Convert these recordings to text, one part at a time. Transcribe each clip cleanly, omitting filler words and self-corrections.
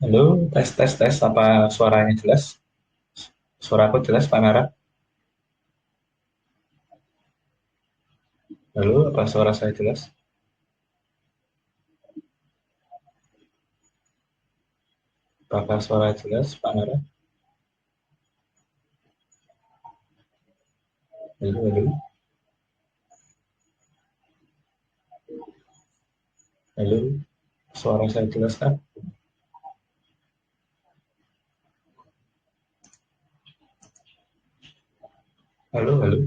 Halo, tes tes tes. Apa suaranya jelas? Suaraku jelas, Pak Nara? Halo, apa suara saya jelas? Apakah suara jelas, Pak Nara? Halo, halo, halo. Suara saya jelas kan? Halo, halo.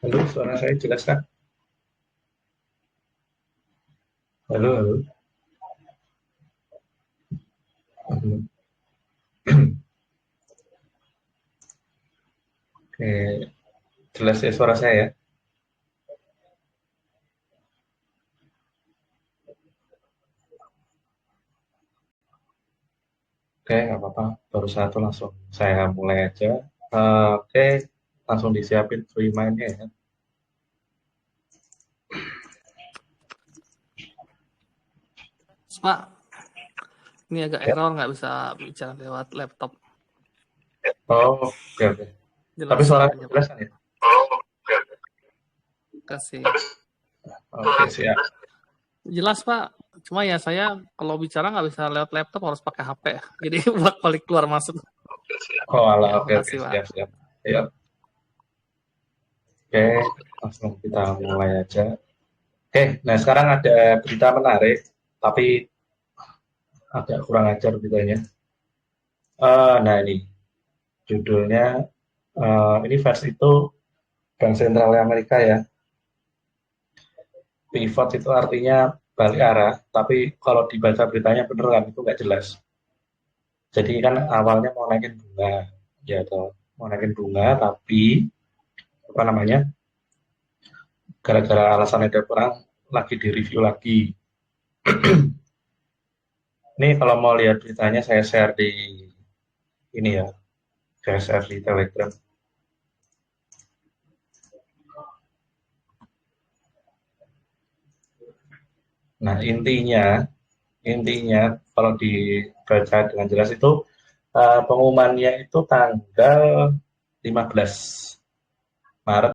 Halo, suara saya jelas kan? Halo, halo. Halo. Oke, jelas ya suara saya ya? Oke, nggak apa-apa. Baru satu langsung saya mulai aja. Oke, langsung disiapin free mind-nya ya. Pak, ini agak Ya. error nggak bisa bicara lewat laptop. Oh, oke, oke. Tapi Jelas suara suaranya, Pak. jelas kan ya? Kasih. Oke, siap. Jelas, Pak. Cuma ya saya kalau bicara nggak bisa lewat laptop, harus pakai HP. Jadi buat balik keluar masuk. Oh, alah, Ya, oke, oke, makasih, Pak. siap, siap. Ya, oke, langsung kita mulai aja. Oke, nah sekarang ada berita menarik, tapi agak kurang ajar beritanya. Nah ini judulnya, ini versi itu Bank Sentral Amerika ya. Pivot itu artinya balik arah, tapi kalau dibaca beritanya beneran itu nggak jelas. Jadi kan awalnya mau naikin bunga, ya atau mau naikin bunga, tapi apa namanya? Gara-gara alasan ada perang lagi direview lagi. Ini kalau mau lihat beritanya saya share di ini ya, saya share di Telegram. Nah, intinya kalau dibaca dengan jelas itu pengumumannya itu tanggal 15 Maret.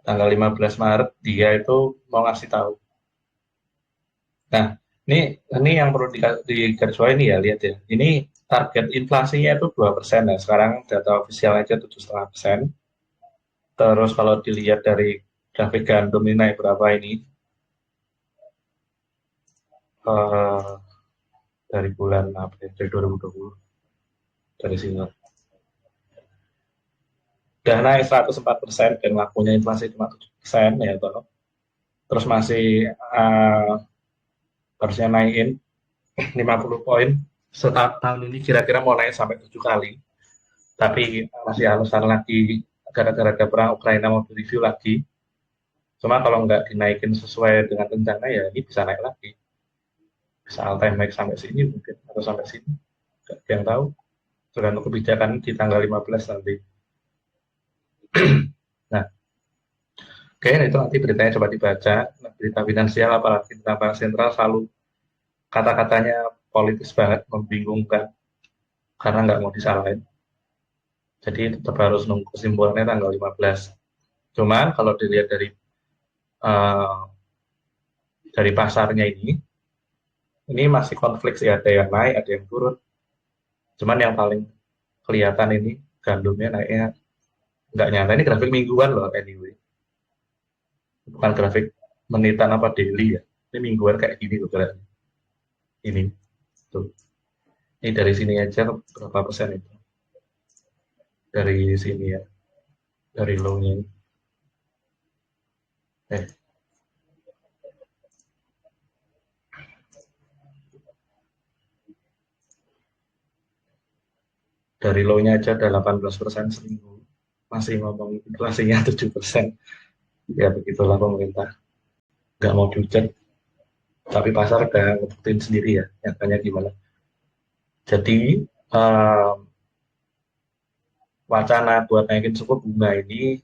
Tanggal 15 Maret dia itu mau ngasih tahu. Nah, ini yang perlu digarisbawahi ini ya, lihat ya. Ini target inflasinya itu 2%. Nah, sekarang data ofisial aja 7,5%. Terus kalau dilihat dari grafik gandum ini naik berapa ini? Eh, dari bulan April, dari 2020, dari sini. Udah naik 104% dan ngakunya inflasi cuma 7% ya toh. Terus masih harusnya naikin 50 poin setahun tahun ini kira-kira mau naik sampai 7 kali. Tapi masih alasan lagi gara-gara ada perang Ukraina mau review lagi. Cuma kalau nggak dinaikin sesuai dengan rencana ya ini bisa naik lagi. Bisa all time high sampai sini mungkin atau sampai sini. Nggak ada yang tahu. Tergantung kebijakan di tanggal 15 nanti. Nah, oke, itu nanti beritanya coba dibaca. Nah, berita finansial apalagi tentang bank sentral selalu kata-katanya politis banget, membingungkan karena nggak mau disalahin. Jadi tetap harus nunggu kesimpulannya tanggal 15. Cuman kalau dilihat uh, dari pasarnya ini masih konflik sih, ada yang naik, ada yang turun. Cuman yang paling kelihatan ini gandumnya naiknya nggak nyata. Ini grafik mingguan loh anyway, bukan grafik menitan apa daily ya. Ini mingguan kayak gini loh geraknya. Ini tuh. Ini dari sini aja berapa persen itu? Dari sini ya, dari low-nya ini. Eh, dari low-nya aja ada 18% seminggu. Masih ngomong inflasinya 7%. Ya begitulah pemerintah. Nggak mau diucap. Tapi pasar udah ngebuktiin sendiri ya, nyatanya gimana. Jadi eh, wacana buat naikin suku bunga ini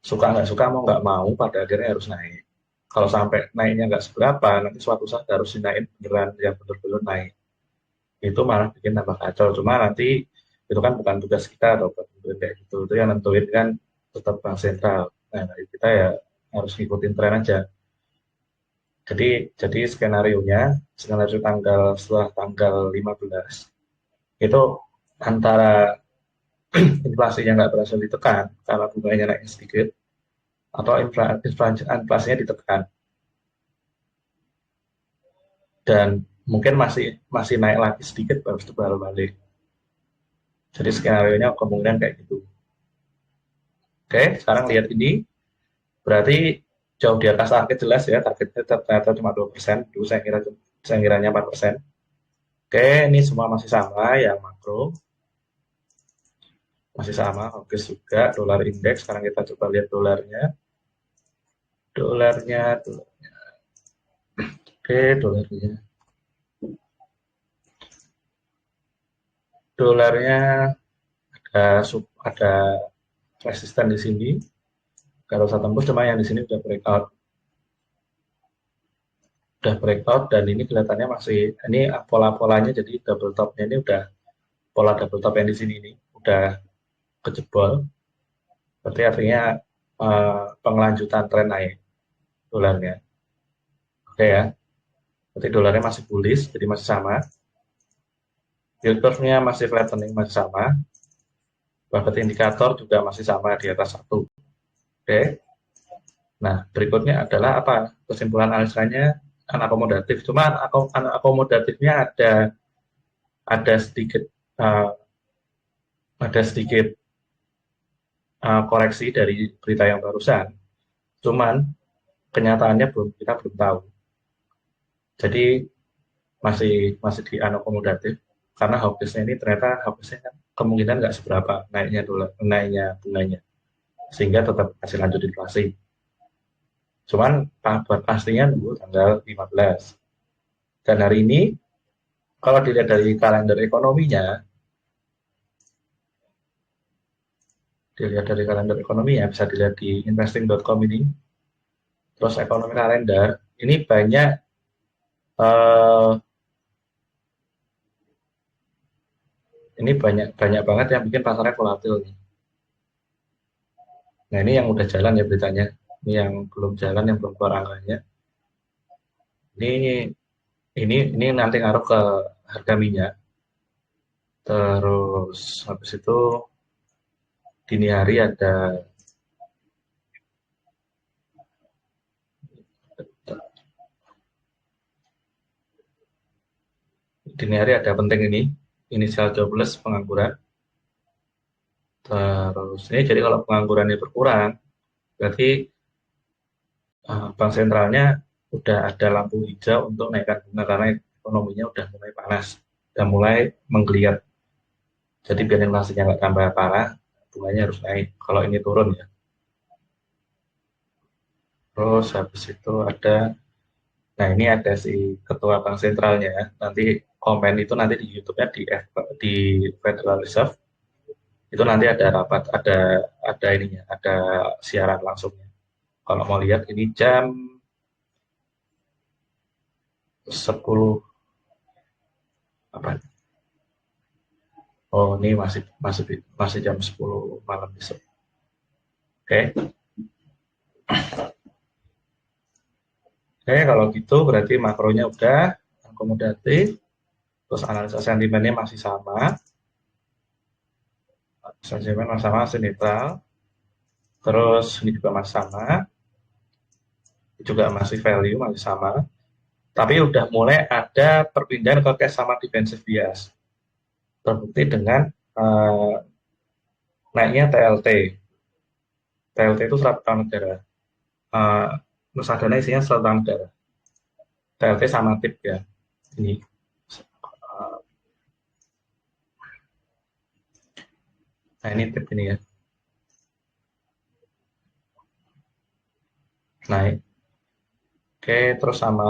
suka nggak suka mau nggak mau pada akhirnya harus naik. Kalau sampai naiknya nggak seberapa, nanti suatu saat harus dinaikin beneran yang benar-benar naik. Itu malah bikin tambah kacau. Cuma nanti itu kan bukan tugas kita atau bukan nentuin kayak gitu. Itu yang nentuin kan tetap bank sentral. Nah, kita ya harus ngikutin tren aja. Jadi skenario tanggal setelah tanggal 15 itu antara inflasinya nggak berhasil ditekan karena bunganya naik sedikit atau inflasinya ditekan dan mungkin masih masih naik lagi sedikit baru itu baru balik. Jadi skenario nya kemungkinan kayak gitu. Oke, sekarang lihat ini berarti jauh di atas target jelas ya, targetnya ternyata cuma 2%, dulu saya kiranya 4%. Oke, ini semua masih sama yang makro, masih sama, oke juga, dolar indeks, sekarang kita coba lihat dolarnya, dolarnya, oke, dolarnya ada resisten di sini, kalau saya tembus cuma yang di sini udah breakout dan ini kelihatannya masih ini pola-polanya jadi double topnya ini udah pola double top yang di sini ini udah kejebol, berarti artinya pengelanjutan tren naik dolarnya. Oke ya, berarti dolarnya masih bullish, jadi masih sama. Yield curve-nya masih flattening, masih sama. Bahkan indikator juga masih sama di atas 1. Oke. Nah, berikutnya adalah apa? Kesimpulan analisanya akomodatif. Cuma akomodatifnya ada sedikit uh, ada sedikit koreksi dari berita yang barusan. Cuman kenyataannya kita belum tahu. Jadi masih masih di unakomodatif karena hawkishnya ini ternyata hawkishnya kan kemungkinan nggak seberapa naiknya bunganya sehingga tetap hasil lanjut inflasi. Cuman pastinya nunggu tanggal 15. Dan hari ini kalau dilihat dari kalender ekonominya bisa dilihat di investing.com ini. Terus ekonomi kalender ini banyak eh, ini banyak banyak banget yang bikin pasarnya volatil nih. Nah, ini yang udah jalan ya beritanya. Ini yang belum jalan, yang belum keluar angkanya. Ini ini nanti ngaruh ke harga minyak. Terus habis itu dini hari ada penting ini inisial jobless pengangguran. Terus ini jadi kalau penganggurannya berkurang, berarti bank sentralnya udah ada lampu hijau untuk naikkan bunga karena ekonominya udah mulai panas, udah mulai menggeliat. Jadi biar inflasinya nggak tambah parah, bunganya harus naik. Kalau ini turun ya. Terus habis itu nah ini ada si ketua bank sentralnya. Nanti komen itu nanti di YouTube-nya di Federal Reserve itu nanti ada rapat, ada ininya, ada siaran langsungnya. Kalau mau lihat ini jam 10 apa? Oh, ini masih masih masih jam 10 malam besok. Oke. Oke, kalau gitu berarti makronya udah akomodatif, terus analisa sentimennya masih sama, sentimen masih sama, masih netral, terus ini juga masih sama, juga masih value masih sama, tapi udah mulai ada perpindahan ke cash sama defensive bias, terbukti dengan uh, naiknya TLT. TLT itu surat utang negara. Uh, Nusa Dana isinya surat utang negara. TLT sama tip ya. Ini uh, nah ini tip ini ya. Naik Oke, terus sama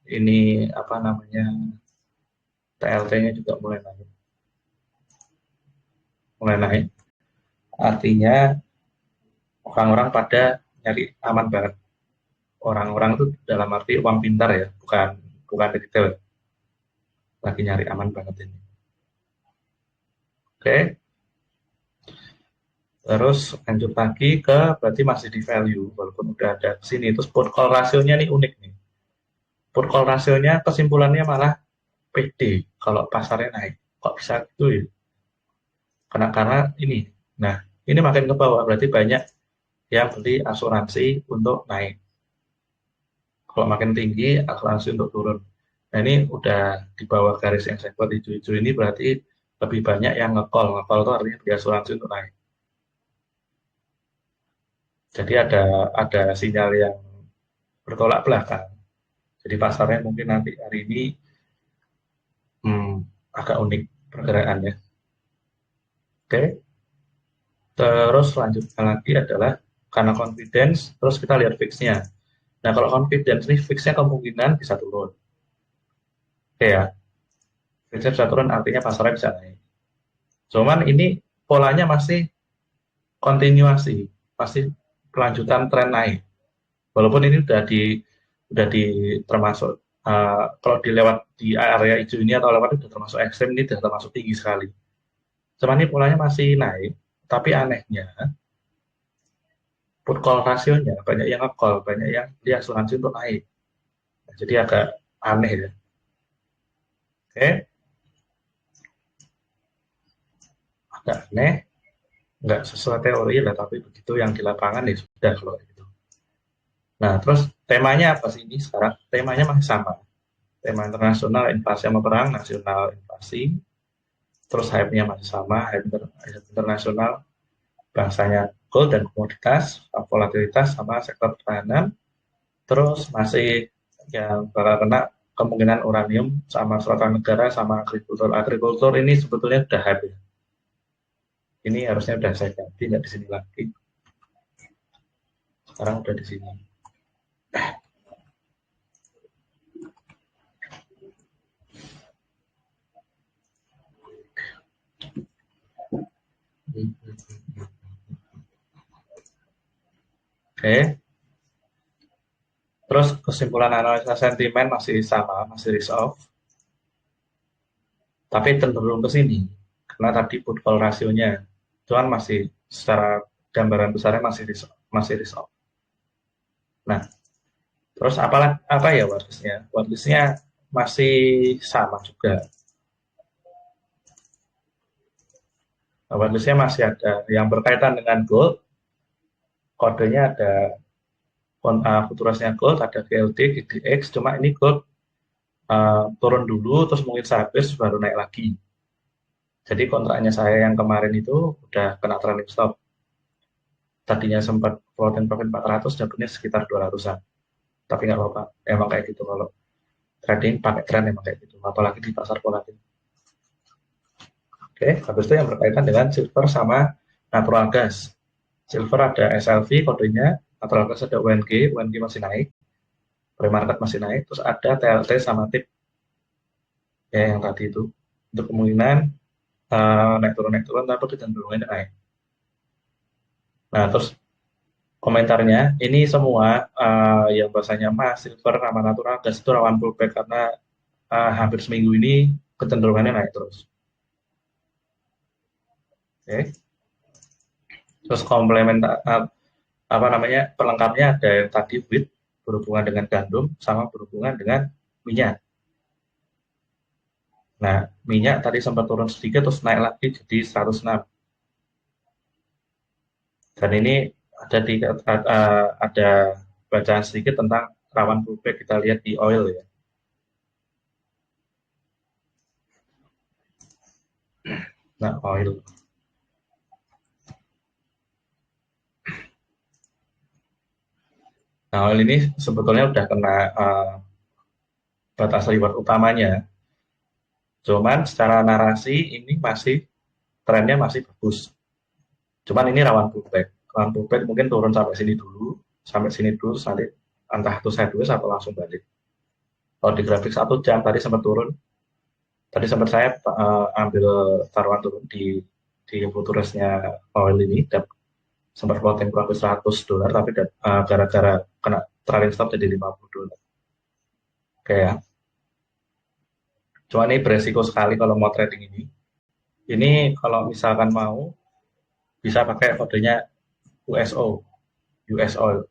ini apa namanya, TLT-nya juga mulai naik. Mulai naik. Artinya orang-orang pada nyari aman banget. Orang-orang itu dalam arti uang pintar ya, bukan bukan retail. Lagi nyari aman banget ini. Oke, terus lanjut lagi ke berarti masih di value walaupun udah ada ke sini. Terus put call rasionya nih unik nih. Put call rasionya kesimpulannya malah PD kalau pasarnya naik. Kok bisa gitu ya? Karena ini. Nah, ini makin ke bawah berarti banyak yang beli asuransi untuk naik. Kalau makin tinggi asuransi untuk turun. Nah, ini udah di bawah garis yang saya buat hijau-hijau ini berarti lebih banyak yang nge-call. Nge-call itu artinya beli asuransi untuk naik. Jadi ada sinyal yang bertolak belakang. Jadi pasarnya mungkin nanti hari ini agak unik pergerakannya. Oke, terus selanjutnya lagi adalah karena confidence, terus kita lihat fixnya. Nah, kalau confidence nih fixnya kemungkinan bisa turun. Oke ya, fixnya bisa turun artinya pasarnya bisa naik. Cuman ini polanya masih kontinuasi, masih kelanjutan tren naik. Walaupun ini udah di termasuk kalau dilewat di area hijau ini atau lewat itu termasuk ekstrem, ini sudah termasuk tinggi sekali. Cuman ini polanya masih naik, tapi anehnya put call rasionya banyak yang nge-call, banyak yang di asuransi untuk naik. Nah, jadi agak aneh ya. Oke, agak aneh, nggak sesuai teori lah, tapi begitu yang di lapangan ya sudah kalau gitu. Nah, terus temanya apa sih ini sekarang? Temanya masih sama. Tema internasional, inflasi sama perang, nasional inflasi. Terus hype-nya masih sama, hype internasional, bangsanya gold dan komoditas, volatilitas sama sektor pertahanan. Terus masih yang bakal kena kemungkinan uranium sama suatu negara sama agrikultur. Agrikultur ini sebetulnya udah hype ya. Ini harusnya udah saya ganti, nggak di sini lagi. Sekarang udah di sini. Oke. Terus kesimpulan analisa sentimen masih sama, masih risk off. Tapi cenderung ke sini. Karena tadi put call rasionya. Cuman masih secara gambaran besarnya masih risk off. Nah, terus apa ya watchlistnya? Watchlistnya masih sama juga. Nah, watchlistnya masih ada yang berkaitan dengan gold. Kodenya ada futurasnya gold, ada GLD, GDX. Cuma ini gold turun dulu, terus mungkin sehabis baru naik lagi. Jadi kontraknya saya yang kemarin itu udah kena trailing stop. Tadinya sempat floating profit 400, dapatnya sekitar 200-an. Tapi nggak apa-apa, emang kayak gitu kalau trading pakai tren emang kayak gitu, apalagi di pasar volatil. Oke, habis itu yang berkaitan dengan silver sama natural gas. Silver ada SLV kodenya, natural gas ada UNG masih naik, pre-market masih naik, terus ada TLT sama TIP ya yang tadi itu. Untuk kemungkinan naik turun, tapi kecenderungannya naik. Nah, terus komentarnya, ini semua yang bahasanya emas, silver, sama natural gas itu rawan pullback karena hampir seminggu ini kecenderungannya naik terus. Oke. Terus komplement apa namanya pelengkapnya ada yang tadi wheat berhubungan dengan gandum sama berhubungan dengan minyak. Nah, minyak tadi sempat turun sedikit terus naik lagi jadi 106. Dan ini ada bacaan sedikit tentang rawan pullback, kita lihat di oil ya. Nah, oil. Nah, oil ini sebetulnya udah kena batas reward utamanya. Cuman secara narasi ini trennya masih bagus. Cuman ini rawan pullback. Rawan pullback mungkin turun sampai sini dulu, nanti entah itu sideways atau langsung balik. Kalau di grafik 1 jam tadi sempat turun, tadi sempat saya ambil taruhan turun di futuresnya oil ini, dan sempat floating profit $100, tapi gara-gara kena trailing stop jadi $50. Oke ya. Cuma ini beresiko sekali kalau mau trading ini. Ini kalau misalkan mau bisa pakai kodenya USO, US Oil.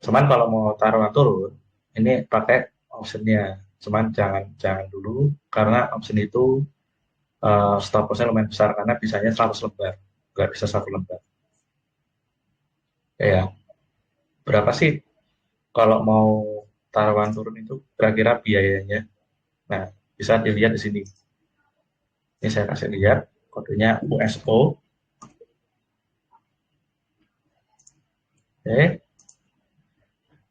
Cuman kalau mau taruhan turun, ini pakai optionnya. Cuman jangan dulu karena option itu stop lossnya lumayan besar karena bisanya 100 lembar, nggak bisa 1 lembar. Ya, berapa sih kalau mau taruhan turun itu kira-kira biayanya? Nah, bisa dilihat di sini. Ini saya kasih lihat kodenya USO. Oke,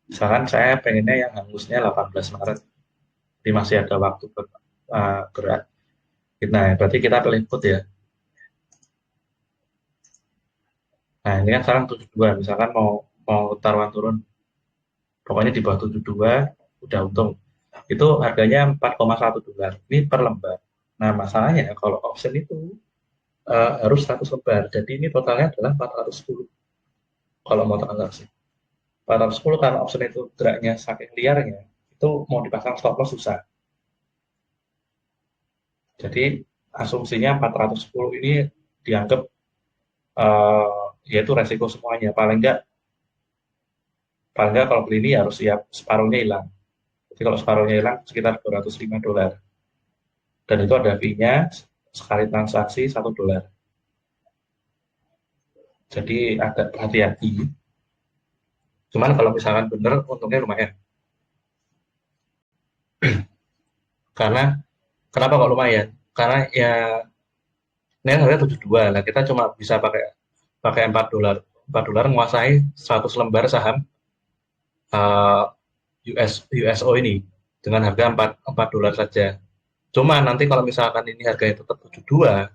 misalkan saya pengennya yang hangusnya 18 Maret. Jadi masih ada waktu gerak. Nah, berarti kita pilih put ya. Nah, ini kan sekarang 72, misalkan mau taruhan turun, pokoknya di bawah 72 udah untung. Itu harganya $4,1. Ini per lembar. Nah, masalahnya kalau option itu harus 100 lembar. Jadi ini totalnya adalah 410 kalau mau transaksi. 410 karena option itu geraknya saking liarnya, itu mau dipasang stop loss susah. Jadi asumsinya 410 ini dianggap yaitu resiko semuanya. Paling enggak kalau beli ini harus siap separuhnya hilang. Jadi kalau separuhnya hilang sekitar $205. Dan itu ada fee-nya sekali transaksi $1. Jadi agak hati-hati. Cuman kalau misalkan bener, untungnya lumayan. Karena kenapa kok lumayan? Karena ya ini kan harga 72. Nah, kita cuma bisa pakai pakai $4. $4 menguasai 100 lembar saham uh, USO ini dengan harga $4 saja. Cuma nanti kalau misalkan ini harganya tetap 72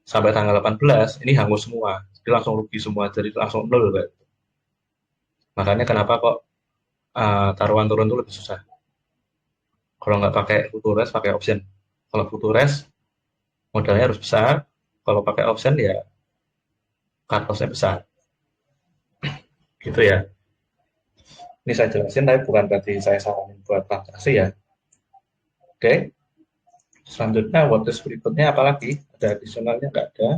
sampai tanggal 18, ini hangus semua. Jadi langsung rugi semua, jadi langsung nol. Makanya kenapa kok taruhan turun itu lebih susah. Kalau nggak pakai futures, pakai option. Kalau futures, modalnya harus besar. Kalau pakai option, ya cut loss-nya besar. Gitu ya. Ini saya jelasin, tapi bukan berarti saya saranin buat transaksi ya. Oke. Selanjutnya, watchlist berikutnya apalagi? Ada additionalnya nggak ada.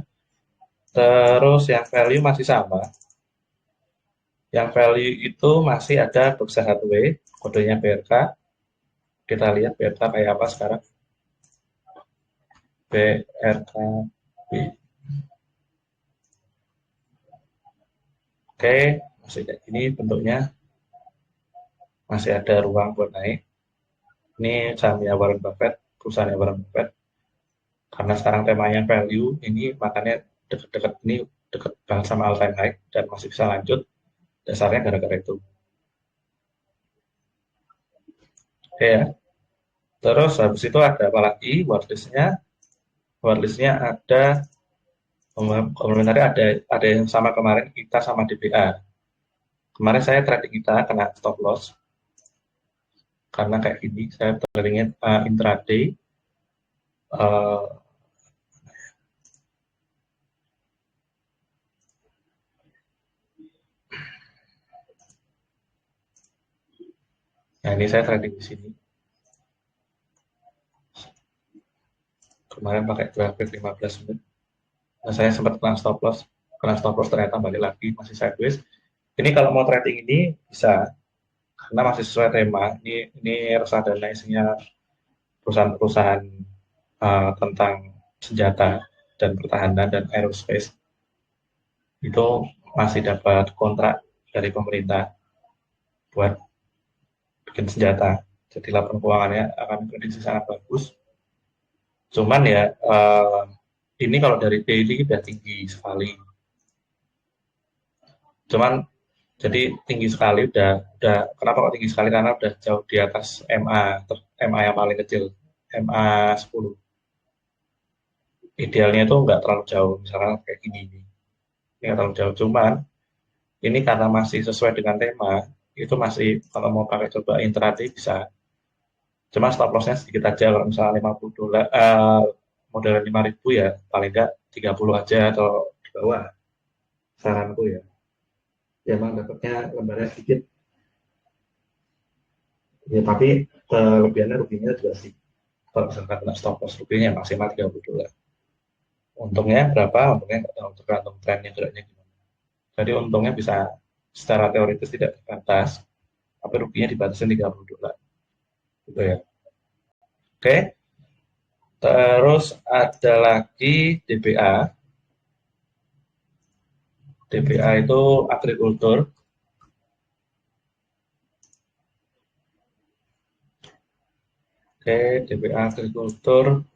Terus yang value masih sama. Yang value itu masih ada Berkshire Hathaway, kodenya BRK. Kita lihat BRK kayak apa sekarang. BRKB. Oke, masih kayak gini bentuknya. Masih ada ruang buat naik. Ini sahamnya Warren Buffett, perusahaannya Warren Buffett. Karena sekarang temanya value, ini makanya deket-deket ini deket banget sama all time high dan masih bisa lanjut. Dasarnya gara-gara itu. Oke ya. Terus habis itu ada apa lagi? Watchlist-nya. Watchlist-nya ada komplementari, ada yang sama kemarin kita sama DBA. Kemarin saya trading kita kena stop loss karena kayak gini. Saya tradingnya intraday. Uh, nah ini saya trading di sini. Kemarin pakai grafik 15 menit. Nah, saya sempat kena stop loss ternyata balik lagi masih sideways. Ini kalau mau trading ini bisa karena masih sesuai tema. Ini reksadana isinya perusahaan-perusahaan tentang senjata dan pertahanan dan aerospace. Itu masih dapat kontrak dari pemerintah buat bikin senjata. Jadi laporan keuangannya akan prediksi sangat bagus. Cuman ya ini kalau dari daily udah tinggi sekali. Cuman jadi tinggi sekali udah kenapa kok tinggi sekali karena udah jauh di atas MA yang paling kecil, MA 10. Idealnya itu nggak terlalu jauh, misalkan kayak gini. Ini nggak terlalu jauh, cuman Ini karena masih sesuai dengan tema, itu masih kalau mau pakai coba intraday bisa. Cuma stop loss-nya sedikit aja, kalau misalnya $50, modal 5.000 ya, paling nggak 30 aja atau di bawah, saranku ya. Ya emang dapatnya lembarnya sedikit, ya tapi kelebihannya ruginya juga sih. Kalau misalkan kena stop loss ruginya maksimal $30. Untungnya berapa? Untungnya nggak tahu, tergantung trennya geraknya gimana. Jadi untungnya bisa secara teoritis tidak terbatas, tapi ruginya dibatasi $30. Gitu ya. Oke, terus ada lagi DBA. DBA itu agrikultur. Oke, DBA agrikultur.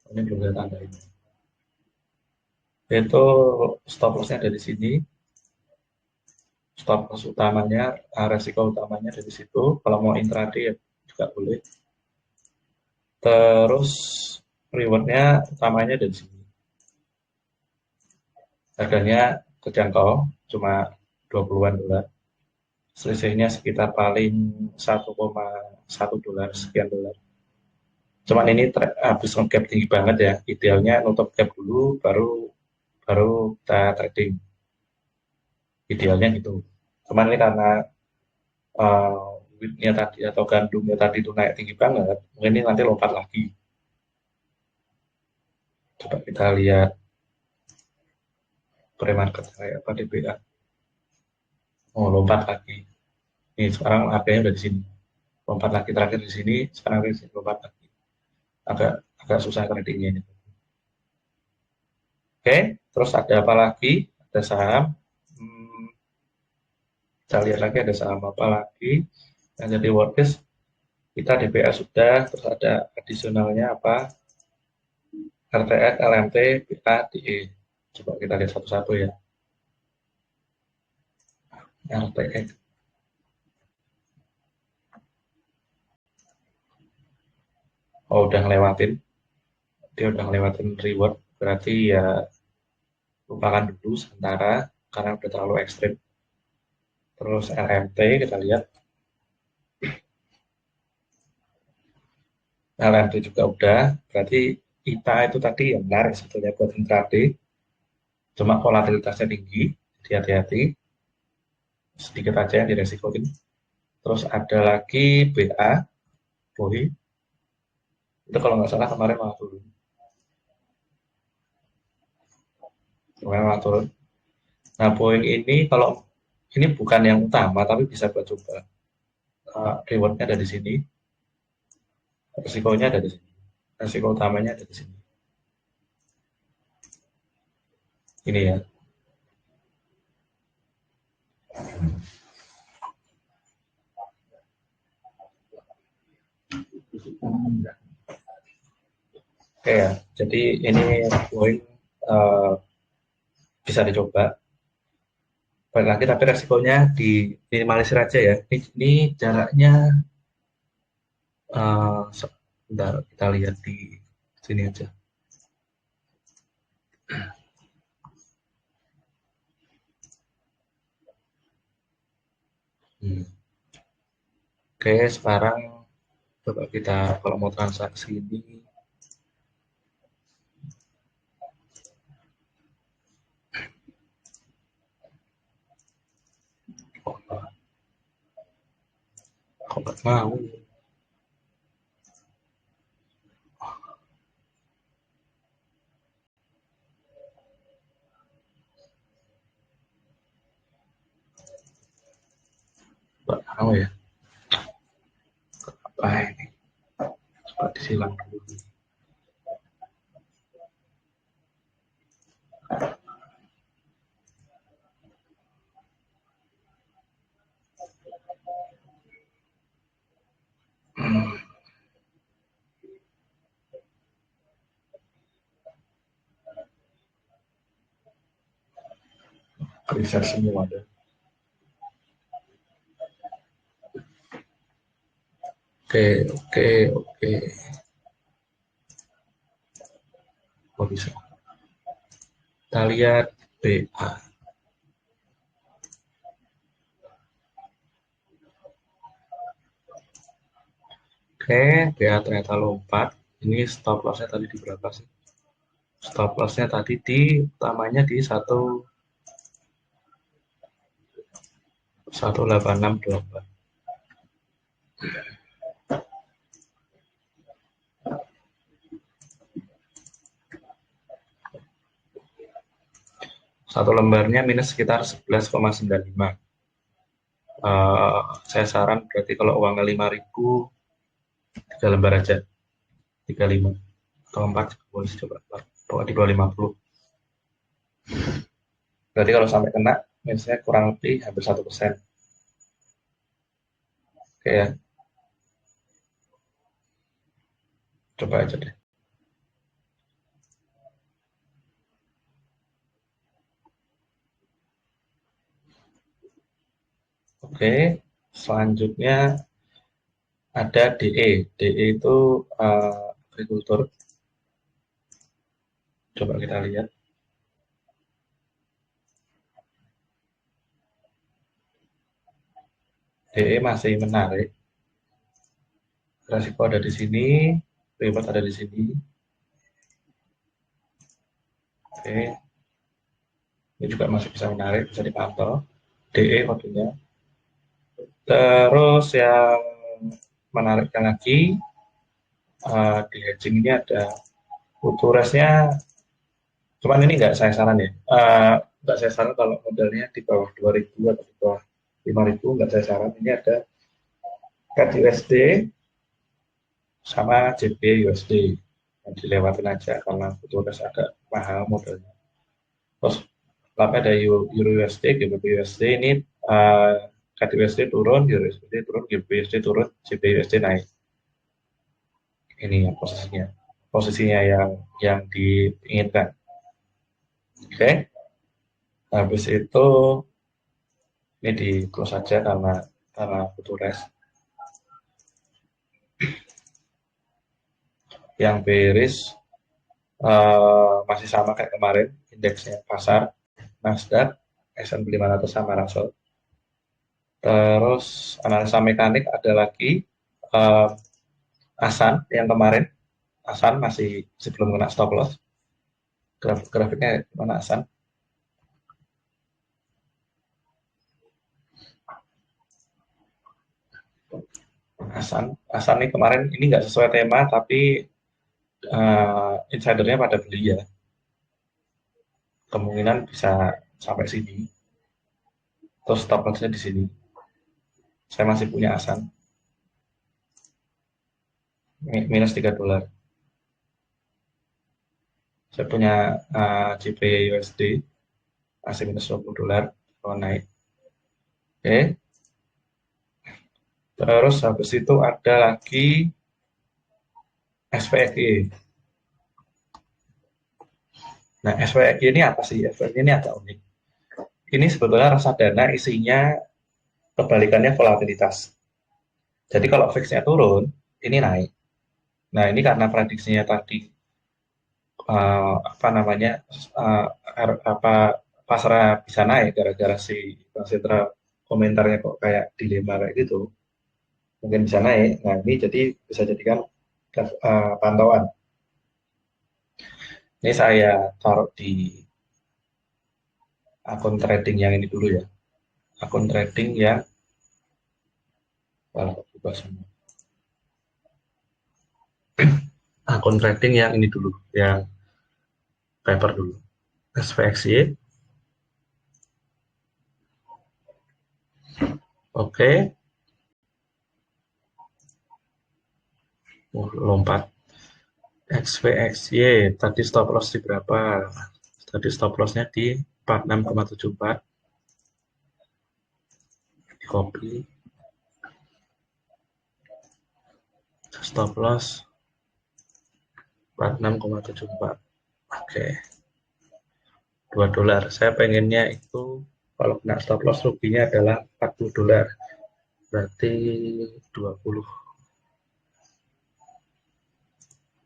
Ini belum saya tandain. Itu stop loss-nya ada di sini. Stop loss utamanya, resiko utamanya dari situ. Kalau mau intraday ya juga boleh. Terus rewardnya utamanya dari sini. Harganya terjangkau, cuma 20-an dolar. Selisihnya sekitar paling 1,1 dolar, sekian dolar. Cuman ini habis nge-gap tinggi banget ya. Idealnya nutup gap dulu, baru baru kita trading. Idealnya gitu. Cuman ini karena wheatnya tadi atau gandumnya tadi itu naik tinggi banget, mungkin ini nanti lompat lagi. Coba kita lihat pre-market kayak apa DBA. Oh, lompat lagi. Ini sekarang harganya udah di sini. Lompat lagi terakhir di sini, sekarang di sini lompat lagi. Agak agak susah tradingnya ini. Oke, terus ada apa lagi? Ada saham. Hmm, kita lihat lagi ada saham apa lagi yang jadi worthless. Kita DBA sudah, terus ada adisionalnya apa? RTX, LMT, BA, DE. Coba kita lihat satu-satu ya. RTX. Oh, udah ngelewatin. Dia udah ngelewatin reward. Berarti ya lupakan dulu sementara karena udah terlalu ekstrim. Terus LMT kita lihat. LMT juga udah. Berarti ITA itu tadi yang menarik sebetulnya buat intraday. Cuma volatilitasnya tinggi. Jadi hati-hati. Sedikit aja yang diresikoin. Terus ada lagi BA. BOI. Itu kalau nggak salah kemarin malah turun. Kemarin malah turun. Nah, Boeing ini kalau ini bukan yang utama, tapi bisa buat coba. Rewardnya ada di sini, resikonya ada di sini, resiko utamanya ada di sini. Ini ya. Oke ya, jadi ini Boeing uh, bisa dicoba. Balik lagi, tapi resikonya di minimalisir aja ya. Ini jaraknya, sebentar kita lihat di sini aja. Hmm. Oke, sekarang coba kita kalau mau transaksi ini, kok nggak mau? Nggak mau ya? Apa ini? Coba disilang dulu. Hmm. Riset semua ada. Oke, oke, oke. Kok bisa? Kita lihat BA. Oke, BA ternyata lompat. Ini stop lossnya tadi di berapa sih? Stop lossnya tadi di utamanya di 1868. Satu lembarnya minus sekitar 11,95. Saya saran berarti kalau uangnya 5.000, 3 lembar aja, 35 atau 4 boleh coba, pokoknya di bawah 50. Berarti kalau sampai kena, minusnya kurang lebih hampir 1%. Oke ya, coba aja deh. Oke, selanjutnya ada DE. DE itu agrikultur. Coba kita lihat. DE masih menarik. Resiko ada di sini, reward ada di sini. Oke, ini juga masih bisa menarik, bisa dipantau. DE kodenya. Terus yang menariknya lagi, di hedging ini ada futuresnya, cuman ini nggak saya saran ya. Nggak saya saran kalau modalnya di bawah 2.000 atau di bawah 5.000, nggak saya saran. Ini ada CAD USD sama JP USD. Yang dilewatin aja karena futures agak mahal modalnya. Terus ada Euro USD, GBP USD ini CAD USD turun, Euro USD turun, GBP USD turun, JP USD naik. Ini yang posisinya yang diinginkan. Oke, habis itu ini di close saja karena futures. Yang bearish masih sama kayak kemarin, indeksnya pasar, Nasdaq, S&P 500 sama Russell. Terus analisa mekanik ada lagi Asan yang kemarin. Asan masih belum kena stop loss. Grafiknya mana Asan? Asan ini kemarin ini nggak sesuai tema, tapi insidernya pada beli ya. Kemungkinan bisa sampai sini. Terus stop lossnya di sini. Saya masih punya Asan. Minus $3. Saya punya JP USD masih minus $20 kalau naik. Oke. Terus habis itu ada lagi SPXY. Nah, SPXY ini apa sih? SPXY ini agak unik. Ini sebetulnya reksadana isinya kebalikannya volatilitas. Jadi kalau fixnya turun, ini naik. Nah, ini karena prediksinya tadi apa namanya pasar bisa naik gara-gara si Bank Sentral komentarnya kok kayak dilema kayak gitu, mungkin bisa naik. Nah, ini jadi bisa jadikan pantauan. Ini saya taruh di akun trading yang ini dulu ya. Akun trading yang akun trading yang ini dulu, yang paper dulu. SPXY. Oke. Lompat. XVXY tadi stop loss di berapa? Tadi stop lossnya di 46,74. Di copy. Stop loss 46,74. Oke. $2. Saya pengennya itu kalau kena stop loss ruginya adalah $40. Berarti 20.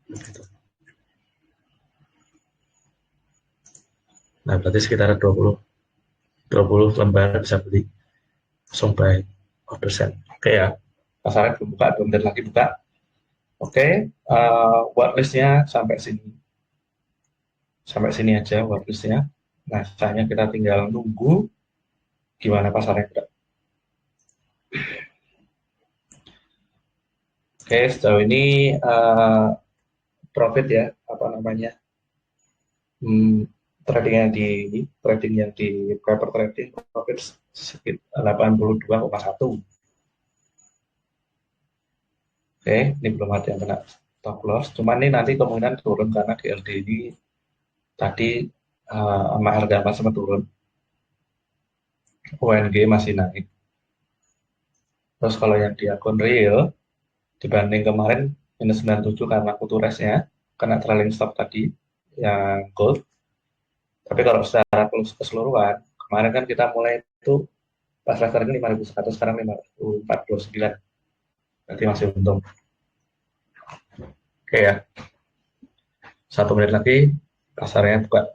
Begitu. Nah, berarti sekitar 20 lembar bisa beli. Langsung buy 4%. Oke ya. Pasarnya belum buka, belum lagi buka. Oke, whitelist-nya sampai sini aja whitelist-nya. Nah, sisanya kita tinggal nunggu gimana pasarnya gerak. Oke, sejauh ini profit ya, apa namanya, hmm, trading yang di paper trading profit sekitar 82,1. Oke, ini belum ada yang kena stop loss. Cuman ini nanti kemungkinan turun karena DLD ini tadi sama harga emas sempat turun, UNG masih naik. Terus kalau yang di akun real dibanding kemarin minus 97 karena futuresnya kena trailing stop tadi yang gold. Tapi kalau secara keseluruhan kemarin kan kita mulai itu pas referensi 5.100 sekarang 5.049. Berarti masih untung. Oke ya, 1 menit lagi pasarnya buka.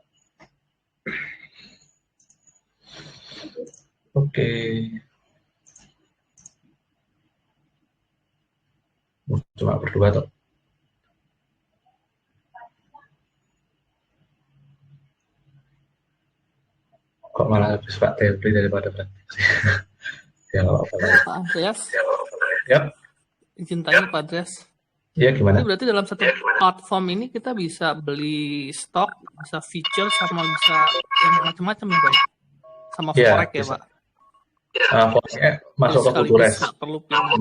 Oke, cuma berdua tuh. Kok malah habis Pak Tebri daripada praktisi. Ya nggak apa-apa lah. Pak Andreas, Yap, izin tanya Pak Andreas. iya Ini gimana? berarti dalam satu platform ini kita bisa beli stok, bisa feature, sama bisa yang macam-macam ya Pak? Sama Iya, forex ya bisa. Pak? Fokusnya Jadi masuk ke sekaligus Futures. nggak perlu pilih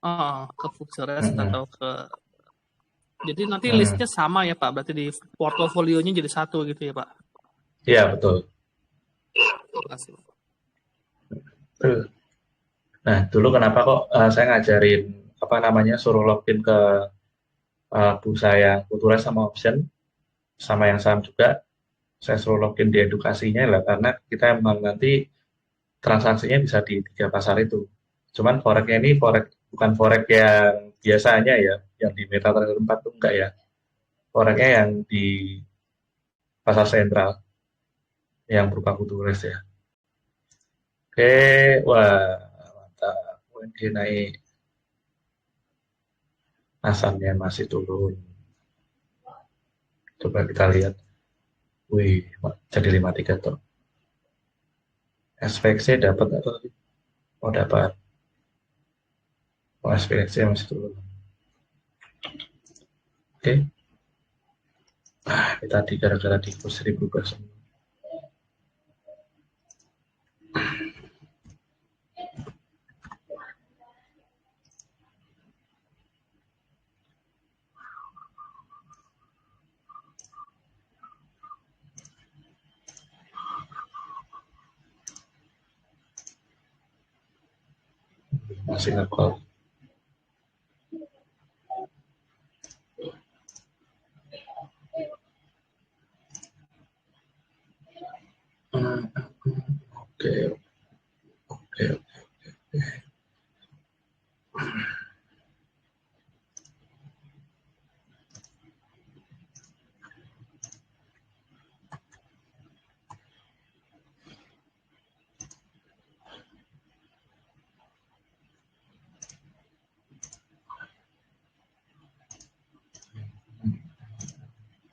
Hmm. ke futures Hmm. atau ke... Jadi nanti Hmm. listnya sama ya Pak? Berarti di portofolionya jadi satu gitu ya Pak? Iya, betul. Terima kasih Pak. Betul. Nah, dulu kenapa kok saya ngajarin apa namanya suruh login ke bursa yang Futures sama option sama yang saham juga, saya suruh login di edukasinya lah karena kita emang nanti transaksinya bisa di 3 pasar itu. Cuman foreknya ini bukan forek yang biasanya ya, yang di MetaTrader 4 tuh enggak ya. Foreknya yang di pasar sentral yang berupa Futures ya. Oke, wah mantap. UNG naik, asamnya masih turun. Coba kita lihat. Wih, jadi 53 tuh. SPX dapat atau oh dapat. Oh, SPX masih turun. Oke. Tadi gara-gara di kurs 1000 semua. Masih ngekol. Oke, oke.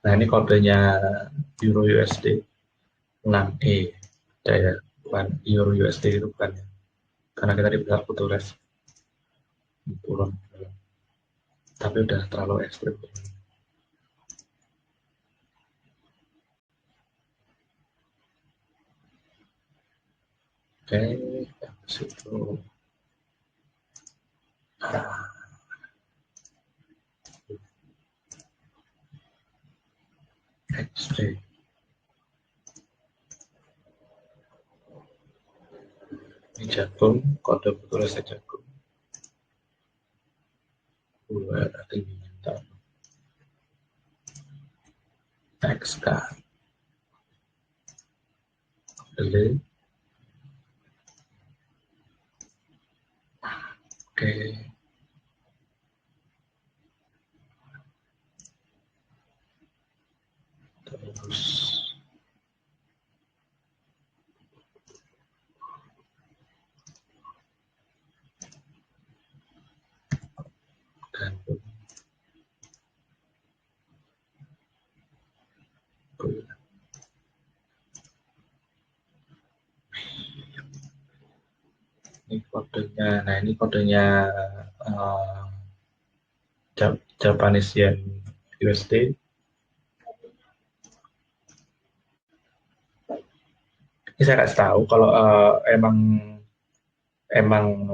Nah, ini kodenya Euro USD 6E. Ya, bukan Euro USD itu bukan ya. Karena kita di pihak Futures turun. Tapi udah terlalu ekstrim. Oke, situ. Ekstrim. Ini jagung, kode Futures jagung. Buat tingginya. XK. Delay. Oke. Terus. Ini kodenya. Nah, ini kodenya uh, Japanese Yen USD. Ini saya kasih tahu kalau emang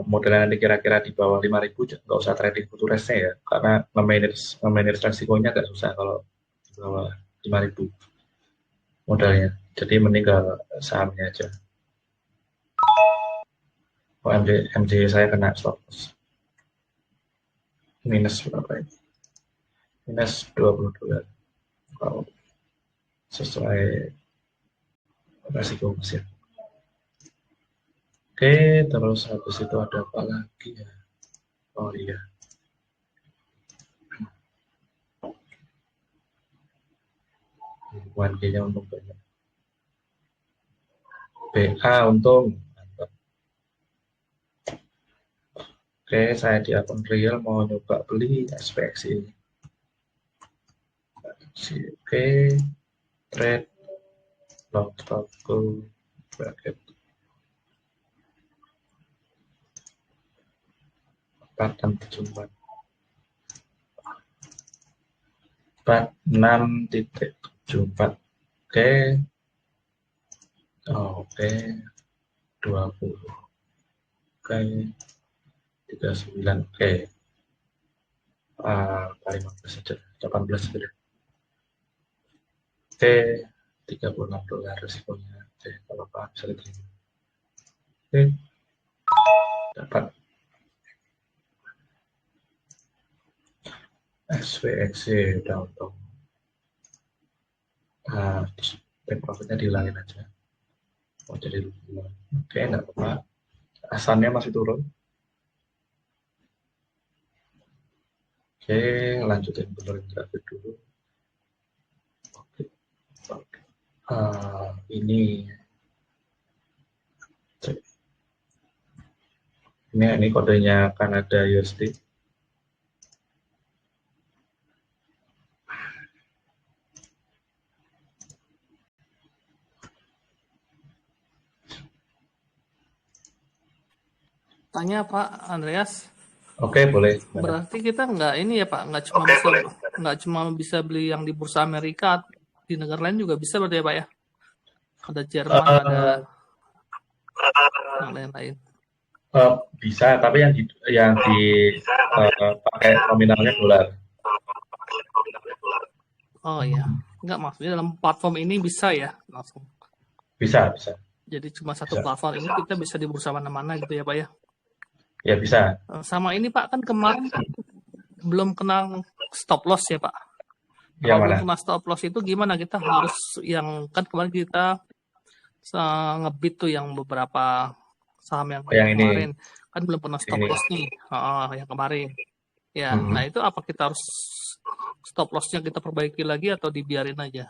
modelnya nanti kira-kira di bawah 5.000 nggak usah trading futuresnya ya, karena nge-manage resikonya agak susah kalau di bawah 5.000 modalnya. Jadi mending ke sahamnya aja. Oh, MJ saya kena stop loss. Minus berapa ini? Minus $20. Kalau sesuai resiko mesin. Oke, terus habis itu ada apa lagi ya? Oh iya. G-nya untung banyak. BA untung. Mantap. Oke, saya di akun real mau nyoba beli SPX ini. Oke, trade long stop go bracket 4674 46.74. Oke. Oke. 20. Oke. 39. Oke. 15 saja. 18 saja. Oke. $36 resikonya. Oke, kalau apa bisa diterima. Oke. Dapat SPXC udah untung. Take profitnya dihilangin aja. Oh, jadi rugi. Oke, enggak apa-apa. Asannya masih turun. Oke, lanjutin benerin grafik dulu. Oke. Ini kodenya Kanada USD. Tanya Pak Andreas. Oke, boleh. Berarti kita nggak ini ya Pak, nggak cuma bisa beli yang di bursa Amerika, di negara lain juga bisa berarti ya Pak ya? Ada Jerman, ada yang lain-lain. Bisa, tapi yang pakai nominalnya dolar. Oh iya, nggak maksudnya dalam platform ini bisa ya langsung. Bisa. Jadi cuma satu platform ini kita bisa di bursa mana-mana gitu ya Pak ya? Ya bisa. Sama ini Pak, kan kemarin belum kena stop loss ya Pak? Yang Kalau mana? belum kena stop loss itu gimana, kita harus yang kan kemarin kita ngebit tuh yang beberapa saham yang kemarin ini. Kan belum pernah stop loss nih, yang kemarin ya. Nah itu apa kita harus stop lossnya kita perbaiki lagi atau dibiarin aja?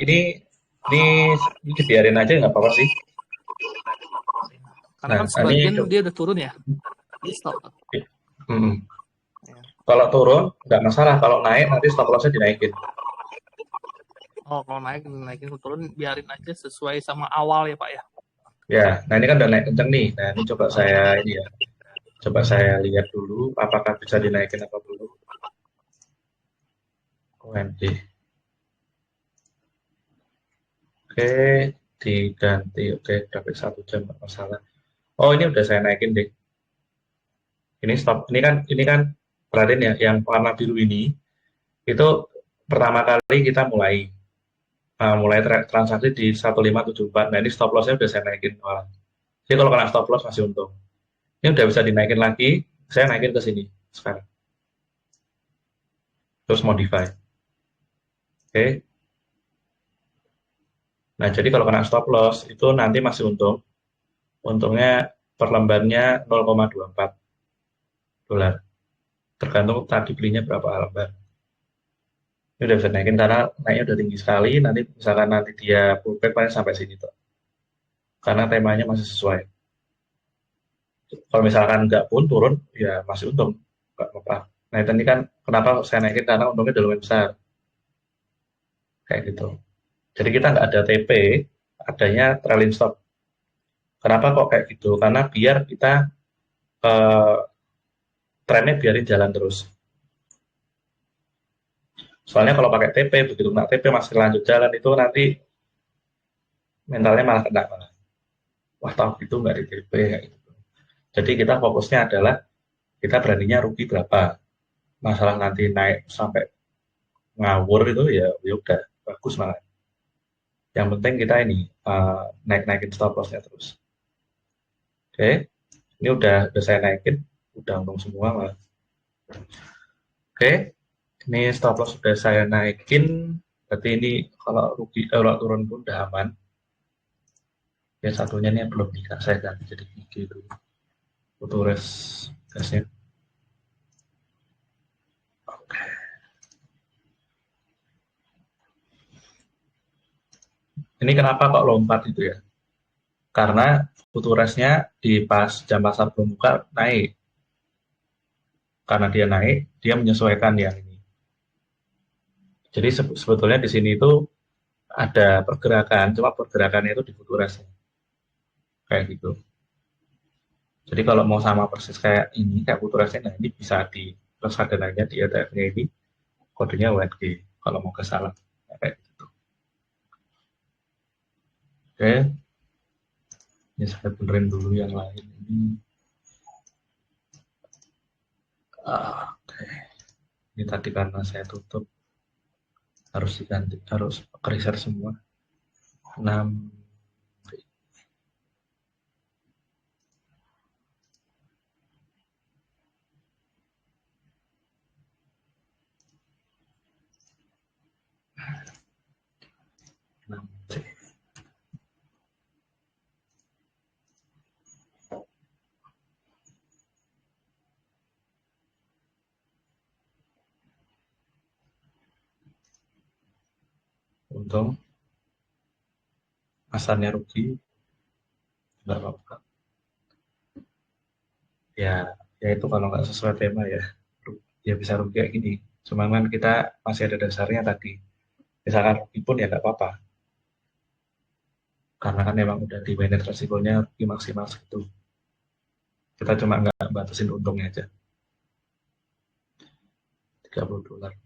Ini dibiarin aja nggak apa-apa sih. Karena kan sebagian dia udah turun ya, di stop. Kalau turun nggak masalah, kalau naik nanti stop lossnya dinaikin. Oh, kalau naikin turun biarin aja sesuai sama awal ya Pak ya? Ya, nah ini kan udah naik kenceng nih. Nah ini coba saya lihat dulu apakah bisa dinaikin apa belum. OMD. Oke, diganti. Oke, grafik 1 jam nggak masalah. Oh, ini udah saya naikin deh. Ini stop. Ini kan perhatian ya, yang warna biru ini itu pertama kali kita mulai transaksi di 1574. Nah, ini stop loss-nya udah saya naikin. Jadi kalau kena stop loss masih untung. Ini udah bisa dinaikin lagi, saya naikin ke sini sekarang. Terus modify. Oke. Nah, jadi kalau kena stop loss itu nanti masih untung. Untungnya per lembarnya $0,24. Tergantung tadi belinya berapa lembar. Ini udah bisa naikin karena naiknya udah tinggi sekali. Nanti misalkan nanti dia pullback paling sampai sini tuh. Karena temanya masih sesuai. Kalau misalkan nggak pun turun, ya masih untung. Nggak apa-apa. Nah, ini kan kenapa saya naikin, karena untungnya udah lumayan besar. kayak gitu. Jadi kita nggak ada TP, adanya trailing stop. Kenapa kok kayak gitu? Karena biar kita eh, trennya biarin jalan terus. Soalnya kalau pakai TP, begitu kena TP masih lanjut jalan itu nanti mentalnya malah kena malah. Wah tahu gitu nggak di TP kayak gitu. Jadi kita fokusnya adalah kita beraninya rugi berapa. Masalah nanti naik sampai ngawur itu ya udah bagus malah. Yang penting kita ini naik-naikin stop loss-nya terus. Oke, ini udah saya naikin, udah untung semua malah. Oke, ini stop loss sudah saya naikin, berarti ini kalau rugi kalau turun pun udah aman. Ya satunya ini yang belum nikah saya ganti jadi gigi itu futures gasnya. Oke. Ini kenapa kok lompat itu ya? Karena futuresnya di pas jam pasar belum buka naik. Karena dia naik, dia menyesuaikan yang ini. Jadi sebetulnya di sini itu ada pergerakan, cuma pergerakannya itu di futuresnya. Kayak gitu. Jadi kalau mau sama persis kayak ini, kayak futuresnya, nah ini bisa di reksadananya di ETF-nya ini, kodenya WNG. Kalau mau ke salah. Kayak gitu. Oke, ini saya benerin dulu yang lain. Oke. Ini tadi karena saya tutup, harus diganti, harus reset semua. 6 6C. Untung asalnya rugi, nggak apa-apa. Ya itu kalau nggak sesuai tema ya bisa rugi kayak gini. Cuman kan kita masih ada dasarnya tadi. Misalkan rugi pun ya nggak apa-apa. Karena kan memang udah di manage resikonya rugi maksimal segitu. Kita cuma nggak batasin untungnya aja. 30 dolar.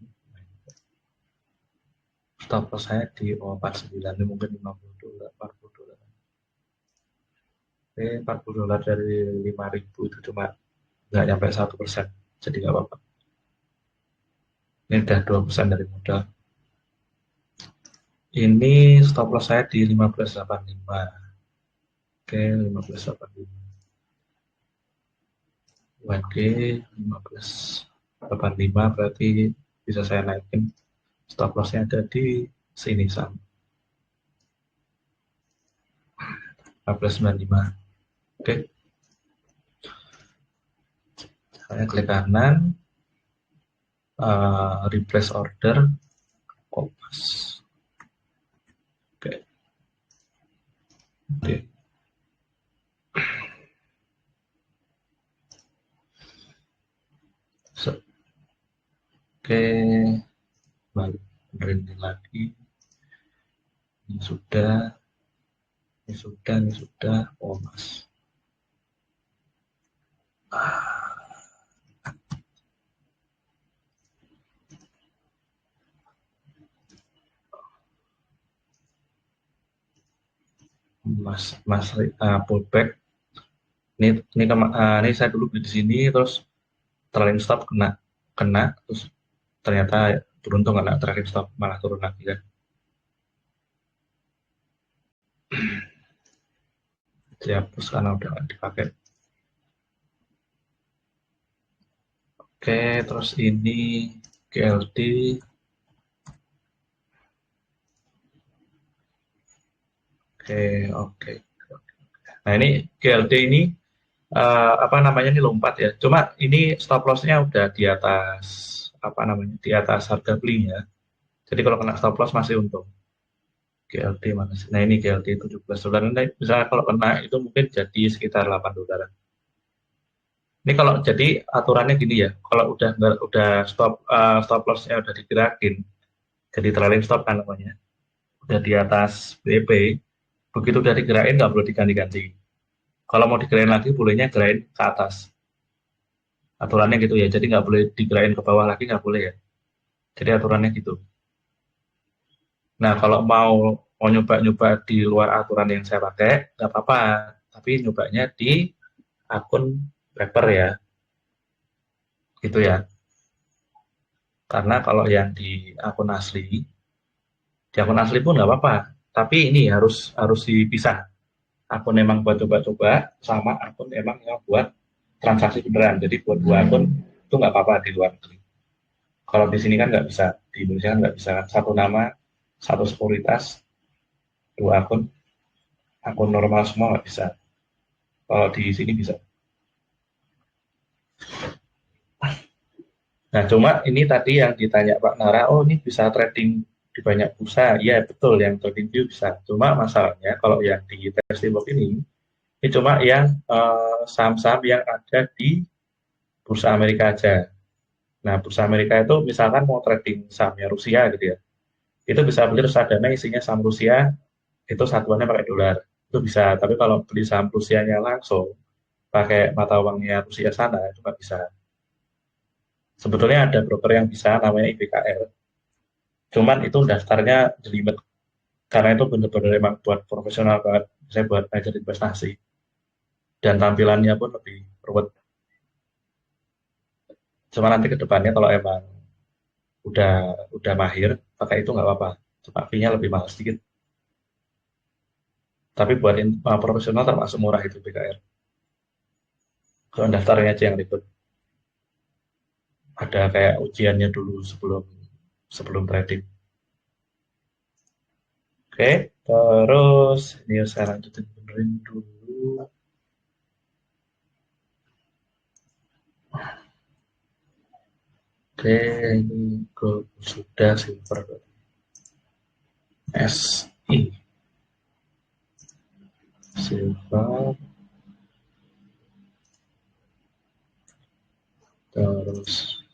Stop loss saya di 49, ini mungkin 50 dolar, 40 dolar. Oke, 40 dolar dari 5.000 itu cuma nggak nyampe 1%. Jadi nggak apa-apa. Ini udah 2% dari modal. Ini stop loss saya di 15.85. Oke, 15.85. UNG 15.85 berarti bisa saya naikin. Stop lossnya ada di sini sama. 15.95. Oke. Saya klik kanan. Replace order. Kompas. Oke. Oke. Oke. Balik berhenti lagi. Ini sudah. Ini sudah. Oh, mas. Mas pullback. Ini saya dulu beli di sini, terus trailing stop kena, terus ternyata beruntung kena trailing stop malah turun lagi kan. Dihapus karena udah nggak dipakai. Oke, terus ini GLD. Oke. Nah ini GLD ini apa namanya ini lompat ya. Cuma ini stop loss-nya udah di atas apa namanya di atas harga belinya. Jadi kalau kena stop loss masih untung. GLD mana sih? Nah ini GLD 17 dolar. Nah, misalnya kalau kena itu mungkin jadi sekitar 8 dolar. Ini kalau jadi aturannya gini ya. Kalau udah stop loss-nya udah digerakin, Jadi trailing stop kan namanya. Udah di atas BP, begitu udah digerain nggak perlu diganti-ganti. Kalau mau digerain lagi, bolehnya gerain ke atas. Aturannya gitu ya. Jadi nggak boleh digerain ke bawah lagi, nggak boleh ya. Jadi aturannya gitu. Nah, kalau mau nyoba-nyoba di luar aturan yang saya pakai, nggak apa-apa. Tapi nyobanya di akun Paper ya, gitu ya. Karena kalau yang di akun asli pun nggak apa-apa. Tapi ini harus harus dipisah. Akun emang buat coba-coba sama akun emang yang buat transaksi beneran. Jadi buat dua akun itu nggak apa-apa di luar negeri. Kalau di sini kan nggak bisa, di Indonesia kan nggak bisa kan. Satu nama, satu sekuritas, dua akun normal semua nggak bisa. Kalau di sini bisa. Nah, cuma ini tadi yang ditanya Pak Nara, oh ini bisa trading di banyak bursa. Iya, betul, yang trading view bisa. Cuma masalahnya kalau yang di Testimok ini cuma yang saham-saham yang ada di bursa Amerika aja. Nah, bursa Amerika itu misalkan mau trading sahamnya Rusia gitu ya, itu bisa beli reksadana isinya saham Rusia, itu satuannya pakai dolar. Itu bisa, tapi kalau beli saham Rusianya langsung, pakai mata uangnya Rusia sana, itu nggak bisa. Sebetulnya ada broker yang bisa, namanya IBKR. Cuman itu daftarnya jelimet, karena itu benar-benar emang buat profesional banget, saya buat belajar investasi. Dan tampilannya pun lebih ruwet. Cuma nanti ke depannya kalau emang udah udah mahir, pakai itu nggak apa-apa. Cuma fee-nya lebih mahal sedikit. Tapi buat profesional termasuk murah itu BKR. Kalau daftarnya aja yang ribet. Ada kayak ujiannya dulu sebelum sebelum trading. Oke, terus ini saya lanjutin benerin dulu. Oke, ini gold sudah silver SI silver terus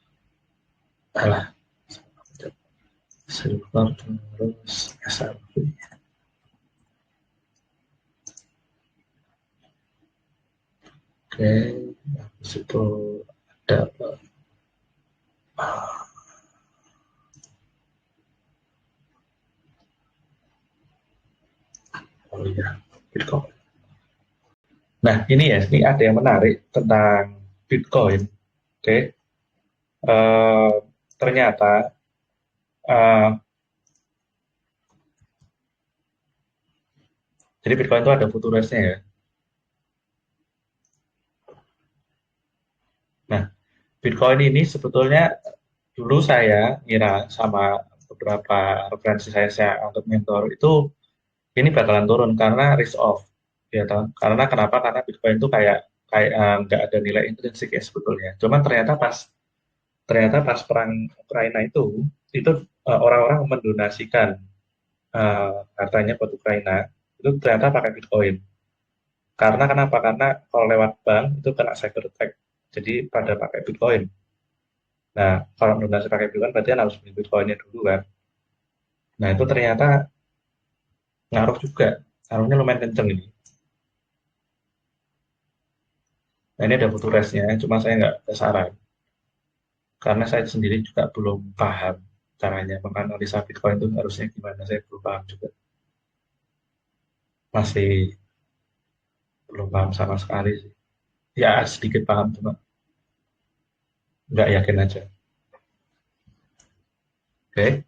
alah silver terus SRP. Oke, habis itu ada apa? Oh iya, Bitcoin. Nah, ini ada yang menarik tentang Bitcoin. Oke, uh, ternyata uh, jadi Bitcoin itu ada futuresnya ya. Nah, Bitcoin ini sebetulnya dulu saya ngira sama beberapa referensi saya untuk mentor itu ini bakalan turun karena risk off, ya kan? Karena kenapa? Karena Bitcoin itu kayak kayak nggak ada nilai intrinsik ya sebetulnya. Cuman ternyata pas perang Ukraina itu orang-orang mendonasikan hartanya buat Ukraina itu ternyata pakai Bitcoin. Karena kenapa? Karena kalau lewat bank itu kena cyber attack. Jadi pada pakai Bitcoin. Nah, kalau mendonasi pakai Bitcoin berarti kan harus beli Bitcoinnya dulu kan. Nah, itu ternyata ngaruh juga. Ngaruhnya lumayan kenceng ini. Nah, ini ada butuh resnya, cuma saya nggak ada saran. Karena saya sendiri juga belum paham caranya menganalisa Bitcoin itu harusnya gimana. Saya belum paham juga. Masih belum paham sama sekali sih. Ya, sedikit paham, cuma nggak yakin aja. Oke,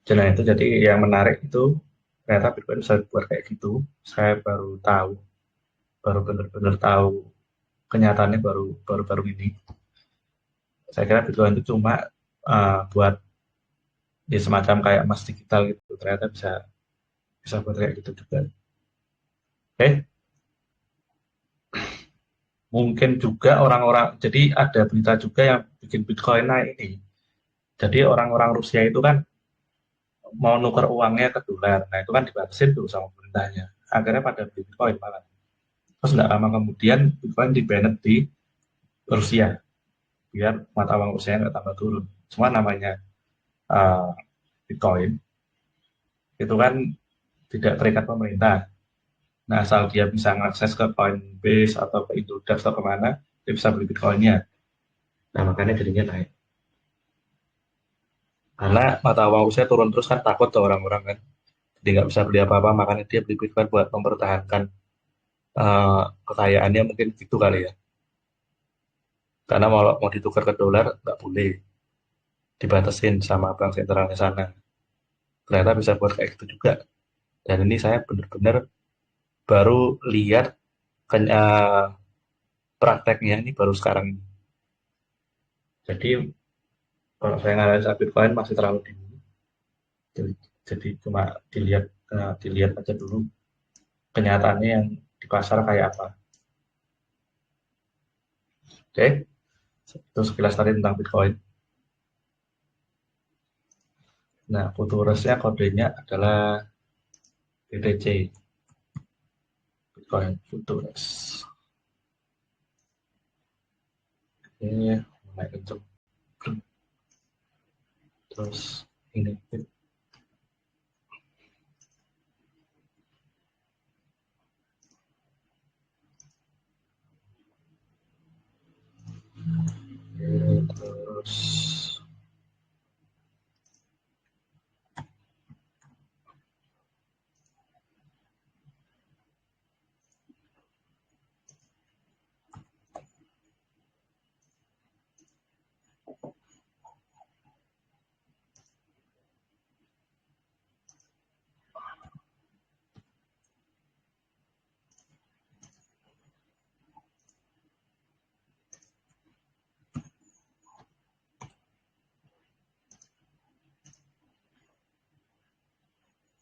jalan itu jadi yang menarik itu ternyata Bitcoin bisa dibuat kayak gitu. Saya baru tahu, baru benar-benar tahu kenyataannya baru ini. Saya kira Bitcoin itu cuma buat ya semacam kayak emas digital gitu. Ternyata bisa bisa buat kayak gitu juga. Oke, mungkin juga orang-orang jadi ada berita juga yang bikin Bitcoin naik ini. Jadi orang-orang Rusia itu kan mau nuker uangnya ke dolar. Nah, itu kan dibatasin tuh sama pemerintahnya. Akhirnya pada beli Bitcoin malah. Terus nggak lama kemudian Bitcoin di-banned di Rusia biar mata uang Rusia nggak tambah turun. Cuma namanya uh, Bitcoin itu kan tidak terikat pemerintah. Nah, asal dia bisa mengakses ke Coinbase atau ke Indodax atau kemana, dia bisa beli Bitcoinnya. Nah, makanya jadinya naik. Karena mata uang Rusia turun terus kan takut tuh orang-orang kan. Jadi nggak bisa beli apa-apa, makanya dia beli Bitcoin buat mempertahankan kekayaannya mungkin gitu kali ya. Karena mau ditukar ke dolar nggak boleh, dibatasin sama bank sentralnya sana. Ternyata bisa buat kayak gitu juga. Dan ini saya benar-benar baru lihat prakteknya ini baru sekarang ini. Jadi kalau saya nganalisa Bitcoin masih terlalu dini. Jadi cuma dilihat aja dulu kenyataannya yang di pasar kayak apa. Oke, itu sekilas tadi tentang Bitcoin. Nah, futuresnya kodenya adalah BTC, Bitcoin Futures. Ini naik kenceng. Terus ini terus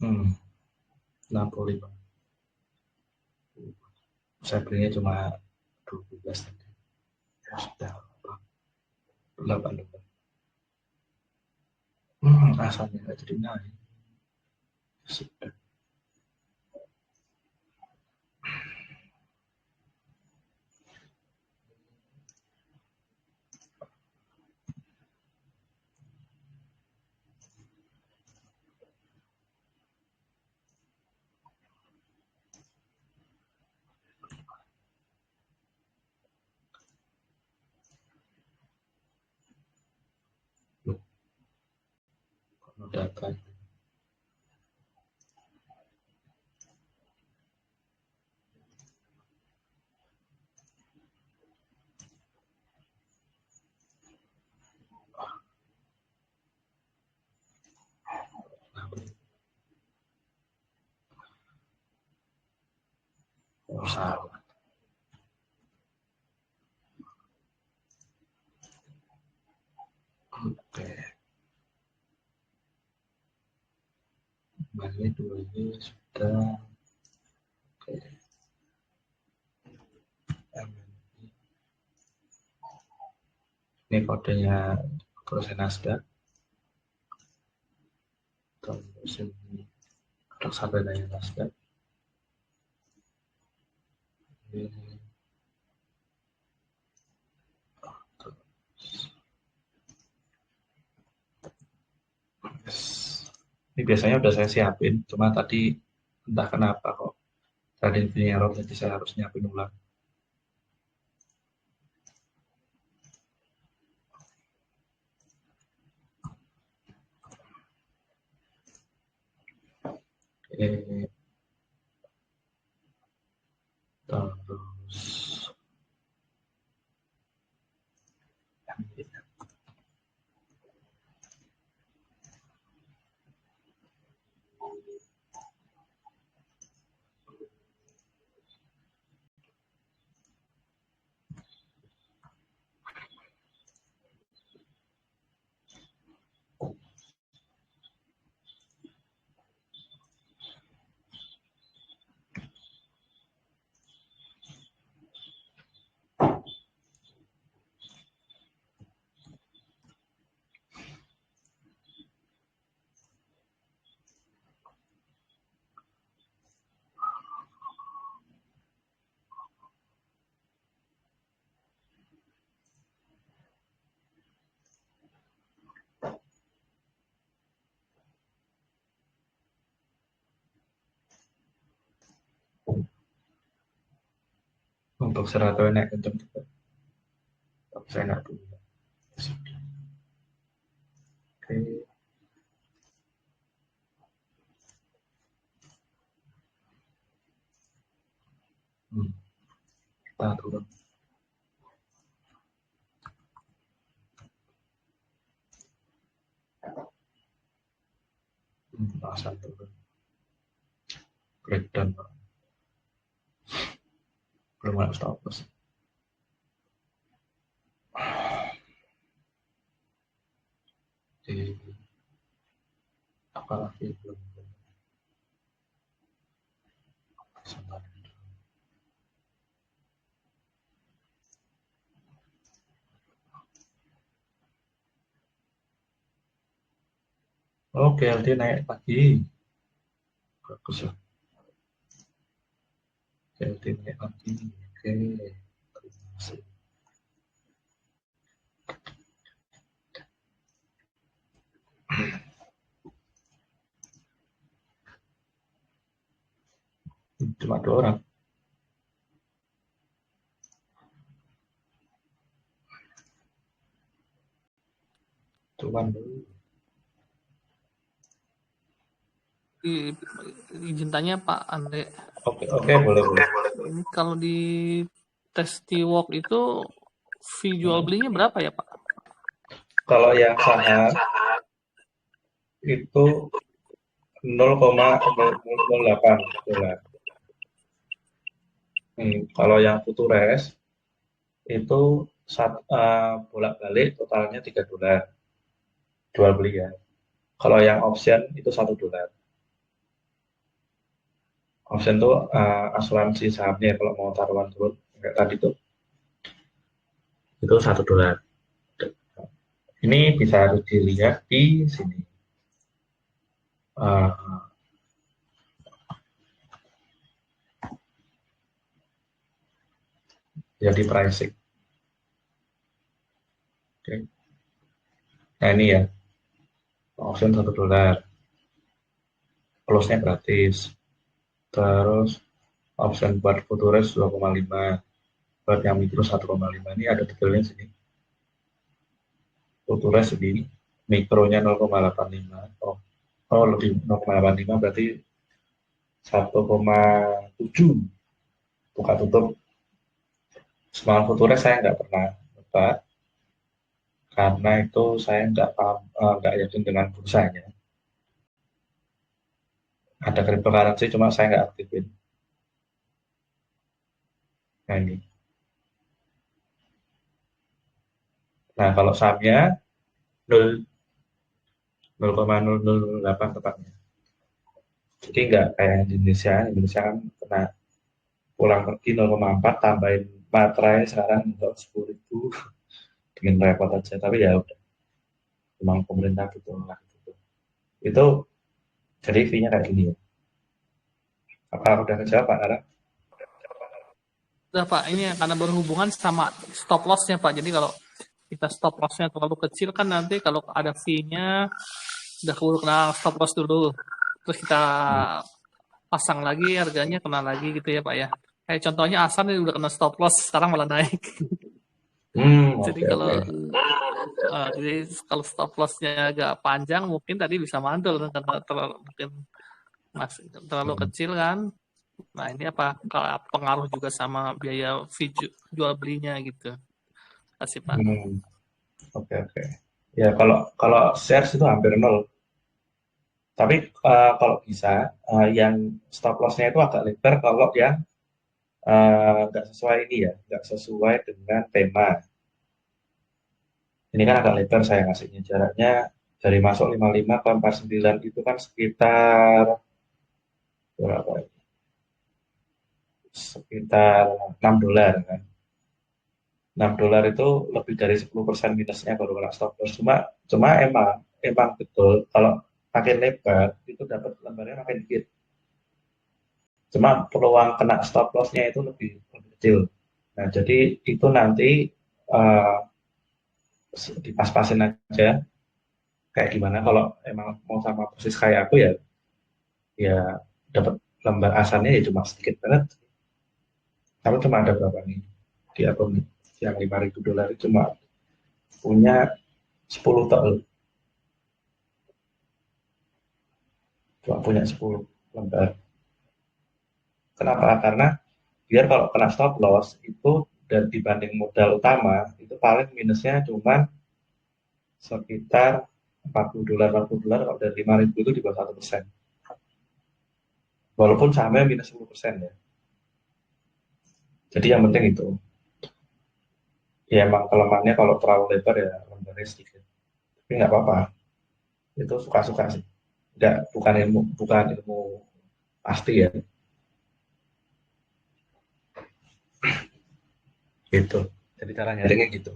hmm, 65. Saya belinya cuma 12 tadi. Ya sudah, 8. Asalnya nggak jadi naik. Sudah. Loh, kalau data oh, salah. Oke, kembali dulu ini sudah. Oke, ini kodenya kursi Nasdaq. Terus ini reksadana Nasdaq. Ini ini biasanya udah saya siapin, cuma tadi entah kenapa kok tadi ini error, jadi saya harus nyiapin ulang. Terus Untuk seratus naik kenceng juga. Tapi saya nggak punya. Oke. Kita turun. Pasang turun. Breakdown. Belum ada stop loss. Jadi apalagi belum. Oke, LD naik lagi. Bagus ya. LD naik lagi. Oke. Terima kasih. Cuma 2 orang. Cuman dulu. Izin tanya Pak Andre. Oke, boleh. Ini kalau di Testiwalk itu fee jual belinya berapa ya Pak? Kalau yang saham itu 0,008 dolar. Kalau yang Futures itu bolak-balik totalnya 3 dolar jual beli ya. Kalau yang option itu 1 dolar. Option itu asuransi sahamnya kalau mau taruhan turun kayak tadi tuh itu 1 dolar. Ini bisa dilihat di sini. Jadi pricing. Oke. Nah ini ya, option 1 dolar. Close-nya gratis. Terus option buat Futures 2,5. Buat yang mikro 1,5. Ini ada detailnya sini. Futures segini, mikronya 0,85. Lebih 0,85 berarti 1,7 buka tutup. Semalam Futures saya nggak pernah coba karena itu saya nggak yakin dengan bursanya. Ada cryptocurrency cuma saya nggak aktifin. Nah ini. Nah kalau sahamnya 0,008 tepatnya. Jadi nggak kayak Indonesia kan kena pulang pergi 0,4 tambahin materai sekarang untuk 10.000 bikin repot aja. Tapi ya udah, memang pemerintah gitu lah. Itu jadi fee-nya kayak gini ya. Apa udah kejawab Pak Ara? Udah Pak, ini karena berhubungan sama stop loss-nya Pak. Jadi kalau kita stop loss-nya terlalu kecil kan nanti kalau ada fee-nya udah keburu kena stop loss dulu. Terus kita pasang lagi harganya kena lagi gitu ya Pak ya. Kayak contohnya Asan ini udah kena stop loss sekarang malah naik. Jadi kalau stop loss-nya agak panjang mungkin tadi bisa mantul karena mungkin masih terlalu kecil kan. Nah ini apa pengaruh juga sama biaya fee jual belinya gitu. Kasih Pak. Oke. Ya kalau shares itu hampir nol. Tapi kalau bisa yang stop loss-nya itu agak lebar kalau yang nggak sesuai ini ya, nggak sesuai dengan tema. Ini kan agak lebar saya ngasihnya, jaraknya dari masuk 55 ke 49 itu kan sekitar berapa ini? Sekitar 6 dolar kan. 6 dolar itu lebih dari 10% minusnya baru kena stop loss. Cuma emang betul kalau makin lebar itu dapat lembarnya makin dikit. Cuma peluang kena stop loss-nya itu lebih kecil. Nah, jadi itu nanti dipas-pasin aja kayak gimana kalau emang mau sama persis kayak aku ya dapat lembar asalnya ya cuma sedikit banget. Kalau cuma ada berapa nih di akun yang $5.000 cuma punya 10 tok loh. Cuma punya 10 lembar. Kenapa? Karena biar kalau kena stop loss itu dan dibanding modal utama itu paling minusnya cuma sekitar $40, kalau dari 5.000 itu di bawah 1%. Walaupun sahamnya minus 10% ya. Jadi yang penting itu. Ya emang kelemahannya kalau terlalu lebar ya lembarnya sedikit. Tapi nggak apa-apa. Itu suka-suka sih. Nggak, bukan ilmu pasti ya. Gitu. Jadi cara nyarinya gitu.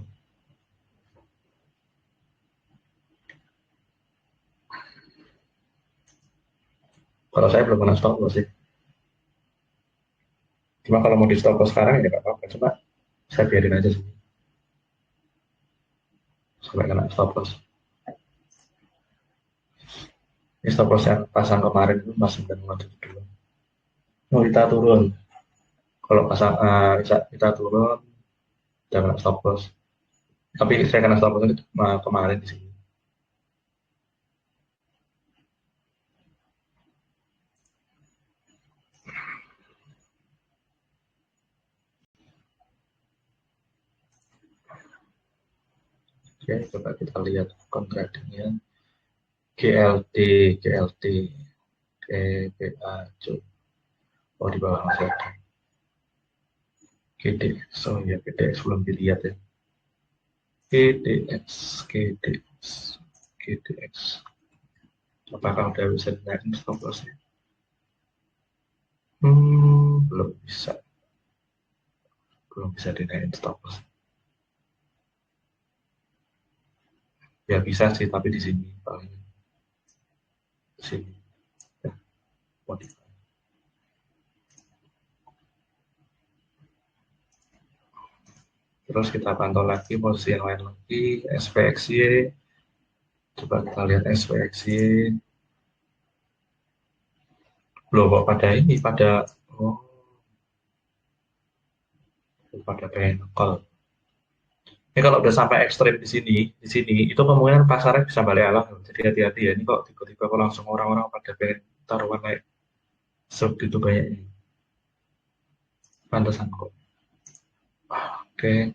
Kalau saya belum pernah stop loss sih. Cuma kalau mau di stop loss sekarang ya nggak apa-apa. Cuma saya biarin aja sih. Sampai kena stop loss. Ini stop loss yang pasang kemarin itu masih 9,72. Oh, kita turun. Kalau pasang kita turun, udah kena stop loss. Tapi saya kena stop loss itu kemarin di sini. Oke, coba kita lihat kontraknya. GLD, GLD, GBA, oh di bawah masih ada. GDX, oh ya GDX belum dilihat ya. GDX, GDX, GDX. Apakah udah bisa dinaikin stop lossnya? Belum bisa. Belum bisa dinaikin stop loss. Ya bisa sih, tapi di sini paling di sini. Ya, modify. Terus kita pantau lagi posisi yang lain lagi, SPXY. Coba kita lihat SPXY. Belum kok pada ini, oh, pada penkel. Ini kalau udah sampai ekstrim di sini itu kemungkinan pasarnya bisa balik arah. Jadi hati-hati ya. Ini kok tiba-tiba kok langsung orang-orang pada pengen taruhan naik segitu banyaknya. Pantesan kok. Oke,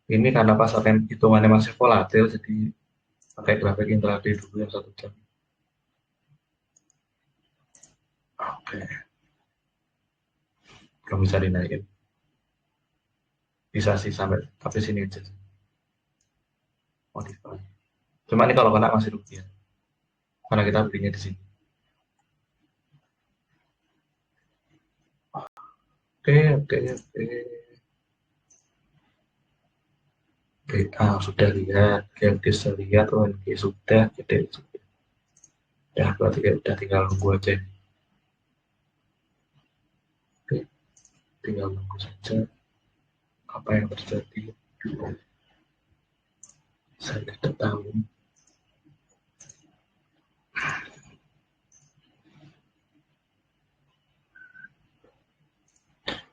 ini karena pasar hitungannya masih volatil, jadi pakai grafik intraday dulu yang 1 jam. Oke, belum bisa dinaikin. Bisa sih sampai tapi sini aja. Modify. Cuma ini kalau kena masih rugi ya. Karena kita belinya di sini. Oke, oke, oke. Sudah lihat, GLD sudah lihat, ONG sudah, gede sudah. Ya, berarti udah tinggal nunggu aja. Oke, tinggal nunggu saja apa yang terjadi. Saya tidak tahu.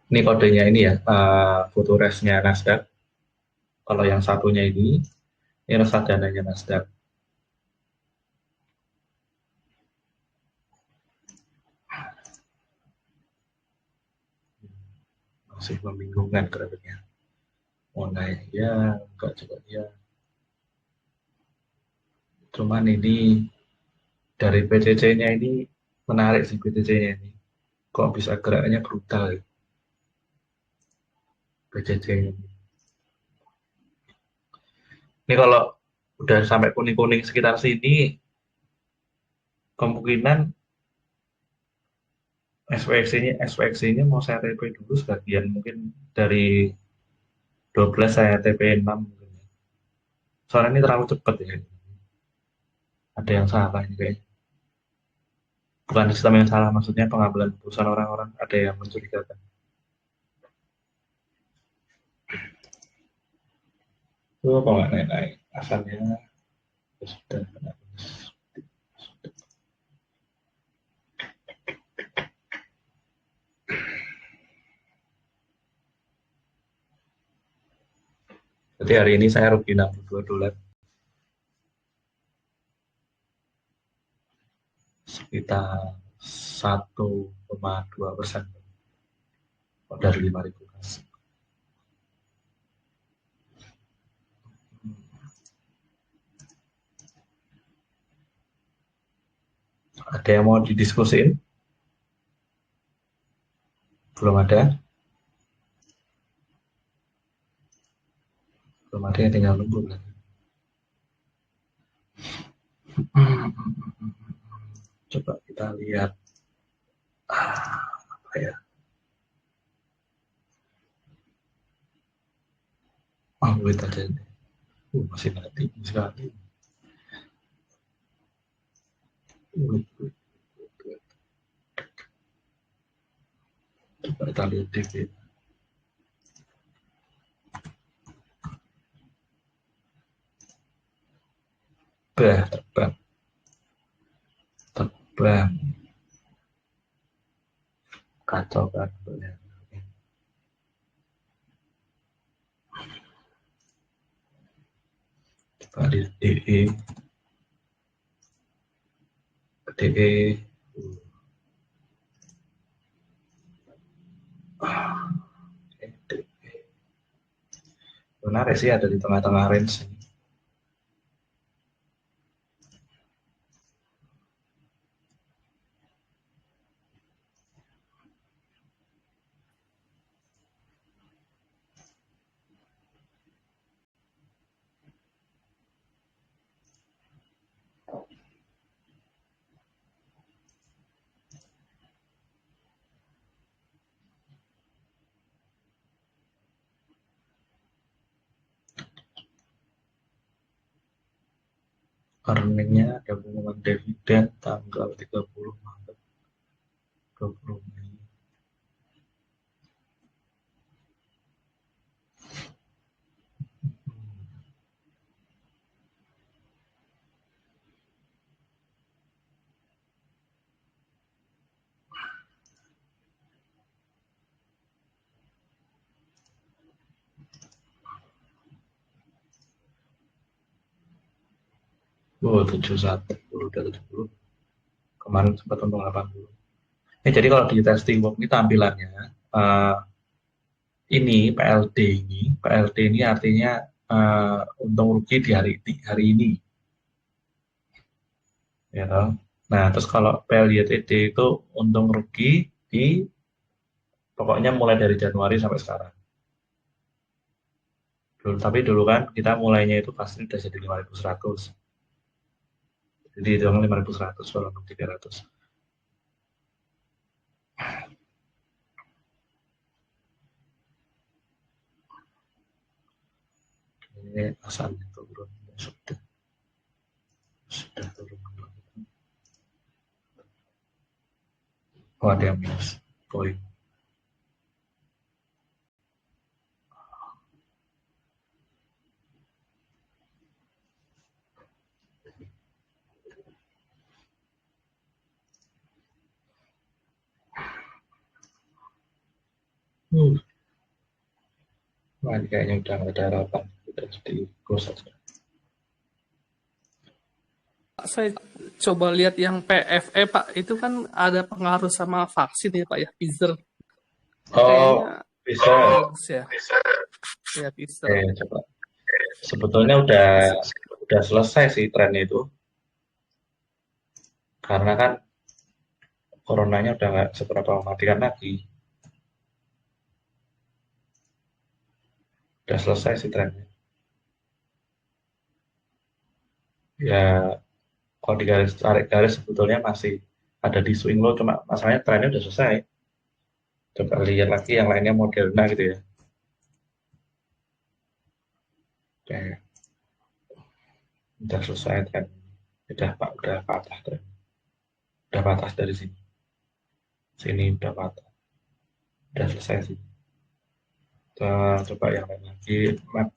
Ini kodenya ini ya, foto resnya Nasdaq. Kalau yang satunya ini reksadananya Nasdaq. Masih membingungkan grafiknya. Mau naik ya, enggak juga ya. Cuman ini dari PCC-nya ini menarik sih PCC-nya ini. Kok bisa geraknya brutal ya, PCC-nya. Ini kalau udah sampai kuning-kuning sekitar sini, kemungkinan SPX-nya mau saya TP dulu sebagian, mungkin dari 12 saya TP 6 mungkin. Soalnya ini terlalu cepat ya. Ada yang salah ini kayaknya. Bukan sistem yang salah, maksudnya pengambilan keputusan orang-orang ada yang mencurigakan. Itu kok nggak naik-naik, asalnya ya sudah kena. Berarti hari ini saya rugi $62. Sekitar 1,2% dari 5.000 kas. Ada yang mau didiskusin? Belum ada? Belum ada, yang tinggal nunggu. Coba kita lihat apa ya? Wait aja. Masih nanti sekali. Coba kita lihat DP. Terbang. Kacau kan. Coba lihat DE. Menarik sih, ada di tengah-tengah range. Earningnya ada pengumuman dividen tanggal 30 Maret 20 Mei. Oh, 71, udah 70. Kemarin sempat untung 80. Jadi kalau di testing work ini tampilannya ini PLD ini artinya untung rugi di hari ini, ya toh. Nah, terus kalau PLYTD itu untung rugi di pokoknya mulai dari Januari sampai sekarang. Tapi dulu kan kita mulainya itu pasti udah jadi 5.100. Jadi itu 5.100 kalau untuk 300. Ini asalnya turun, sudah turun. Oh, ada yang minus poin. Wah, ini kayaknya udah nggak ada harapan, udah di close aja. Saya coba lihat yang PFE Pak, itu kan ada pengaruh sama vaksin ya Pak ya, Pfizer. Oh, Kayaknya bisa. bagus ya. Ya Pfizer. Coba. Sebetulnya udah selesai sih tren itu, karena kan coronanya udah nggak seberapa mematikan lagi. Udah selesai sih trennya. Ya, kalau tarik garis sebetulnya masih ada di swing low, cuma masalahnya trennya udah selesai. Coba lihat lagi yang lainnya Moderna gitu ya. Oke, udah selesai tren. Udah patah tren. Udah patah dari sini. Sini udah patah. Udah selesai sih. Kita coba yang lain lagi. Map.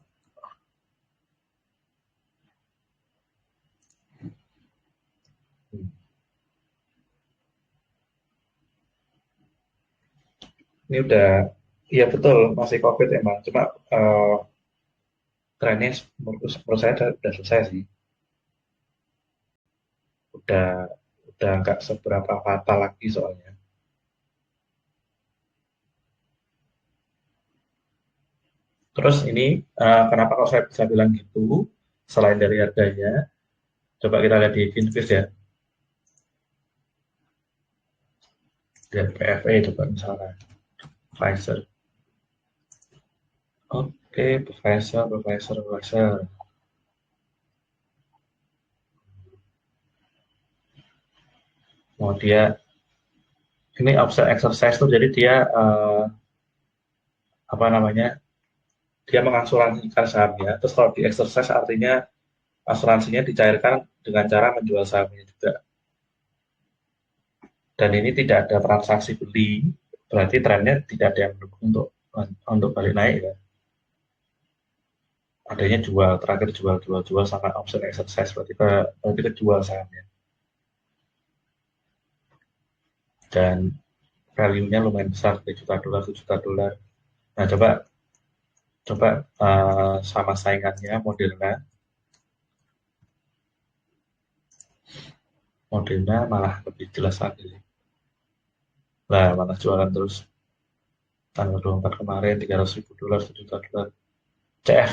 Ini udah, iya betul, masih COVID emang. Cuma trennya menurut saya udah selesai sih. Udah nggak seberapa fatal lagi soalnya. Terus ini kenapa kalau saya bisa bilang gitu? Selain dari harganya, coba kita lihat di Finviz ya. Lihat PFE coba misalnya. Pfizer. Oke, Pfizer. Mau dia ini option exercise tuh jadi dia apa namanya? Dia mengasuransikan sahamnya. Terus kalau di exercise artinya asuransinya dicairkan dengan cara menjual sahamnya juga. Dan ini tidak ada transaksi beli, berarti trennya tidak ada yang mendukung untuk balik naik ya. Adanya jual, terakhir jual sama option exercise, berarti kejual sahamnya. Dan value-nya lumayan besar, 3 juta dolar, 7 juta dolar. Nah, coba sama saingannya Moderna malah lebih jelas lagi. Lah, malah jualan terus. Tanggal 24 kemarin, 300 ribu dolar, 1 juta dolar. CF,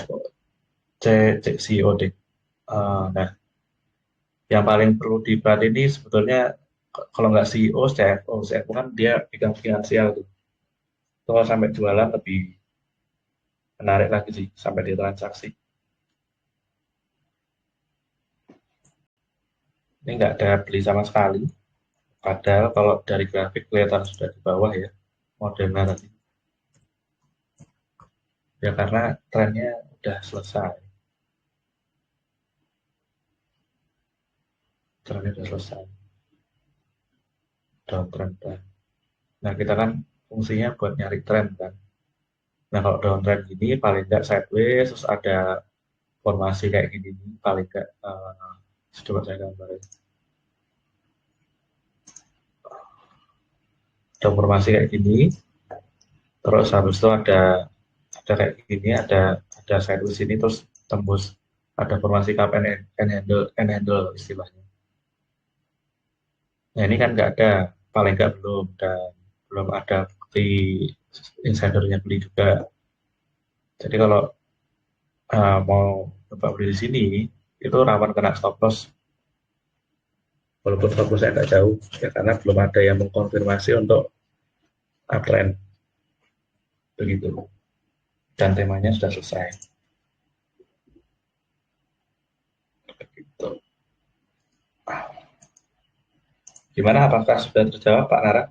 COD. Nah, yang paling perlu diperhatiin ini sebetulnya kalau nggak CEO, CFO kan dia pegang finansial tuh. Kalau sampai jualan lebih menarik lagi sih sampai di transaksi. Ini nggak ada beli sama sekali. Padahal kalau dari grafik kelihatan sudah di bawah ya modelnya tadi. Ya karena trennya udah selesai. Trennya udah selesai. Downtrend kan. Nah kita kan fungsinya buat nyari tren kan. Nah kalau downtrend gini paling nggak sideways terus ada formasi kayak gini paling nggak coba saya gambarin. Ada formasi kayak gini, terus habis itu ada kayak gini, ada sideways ini terus tembus ada formasi cup and handle istilahnya. Nah ini kan nggak ada, paling nggak belum ada bukti insidernya beli juga. Jadi kalau mau coba beli di sini itu rawan kena stop loss walaupun stop lossnya agak jauh ya karena belum ada yang mengkonfirmasi untuk uptrend begitu dan temanya sudah selesai. Gitu. Gimana? Apakah sudah terjawab Pak Nara?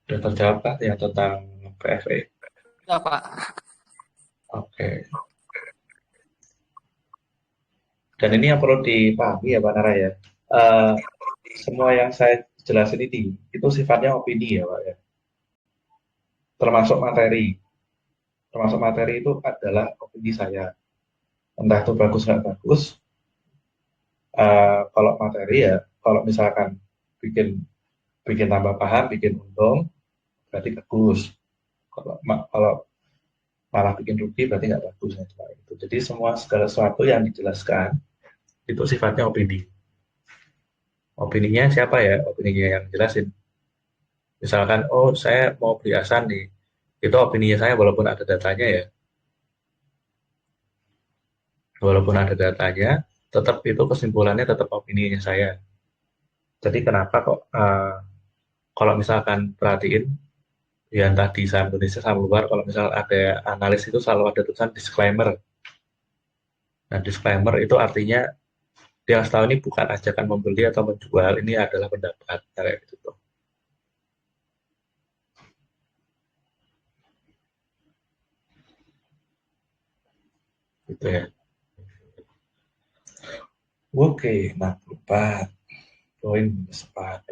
Sudah terjawab Pak yang tentang PFE? Ya, Pak. Oke. Dan ini yang perlu dipahami ya Pak Nara ya. Uh, semua yang saya jelasin ini itu sifatnya opini ya Pak ya. Termasuk materi. Termasuk materi itu adalah opini saya. Entah itu bagus nggak bagus. Kalau materi ya, kalau misalkan bikin bikin tambah paham, bikin untung, berarti bagus. Kalau malah bikin rugi berarti nggak bagus ya, itu. Jadi segala sesuatu yang dijelaskan itu sifatnya opini. Opininya siapa ya? Opininya yang jelasin. Misalkan, oh saya mau beli Asan nih, itu opininya saya walaupun ada datanya ya. Walaupun ada datanya, tetap itu kesimpulannya tetap opininya saya. Jadi kenapa kok kalau misalkan perhatiin ya entah di saham Indonesia saham luar kalau misal ada analis itu selalu ada tulisan disclaimer. Nah, disclaimer itu artinya dia tahu ini bukan ajakan membeli atau menjual, ini adalah pendapat kayak gitu. Gitu ya. Oke, 64 poin minus 4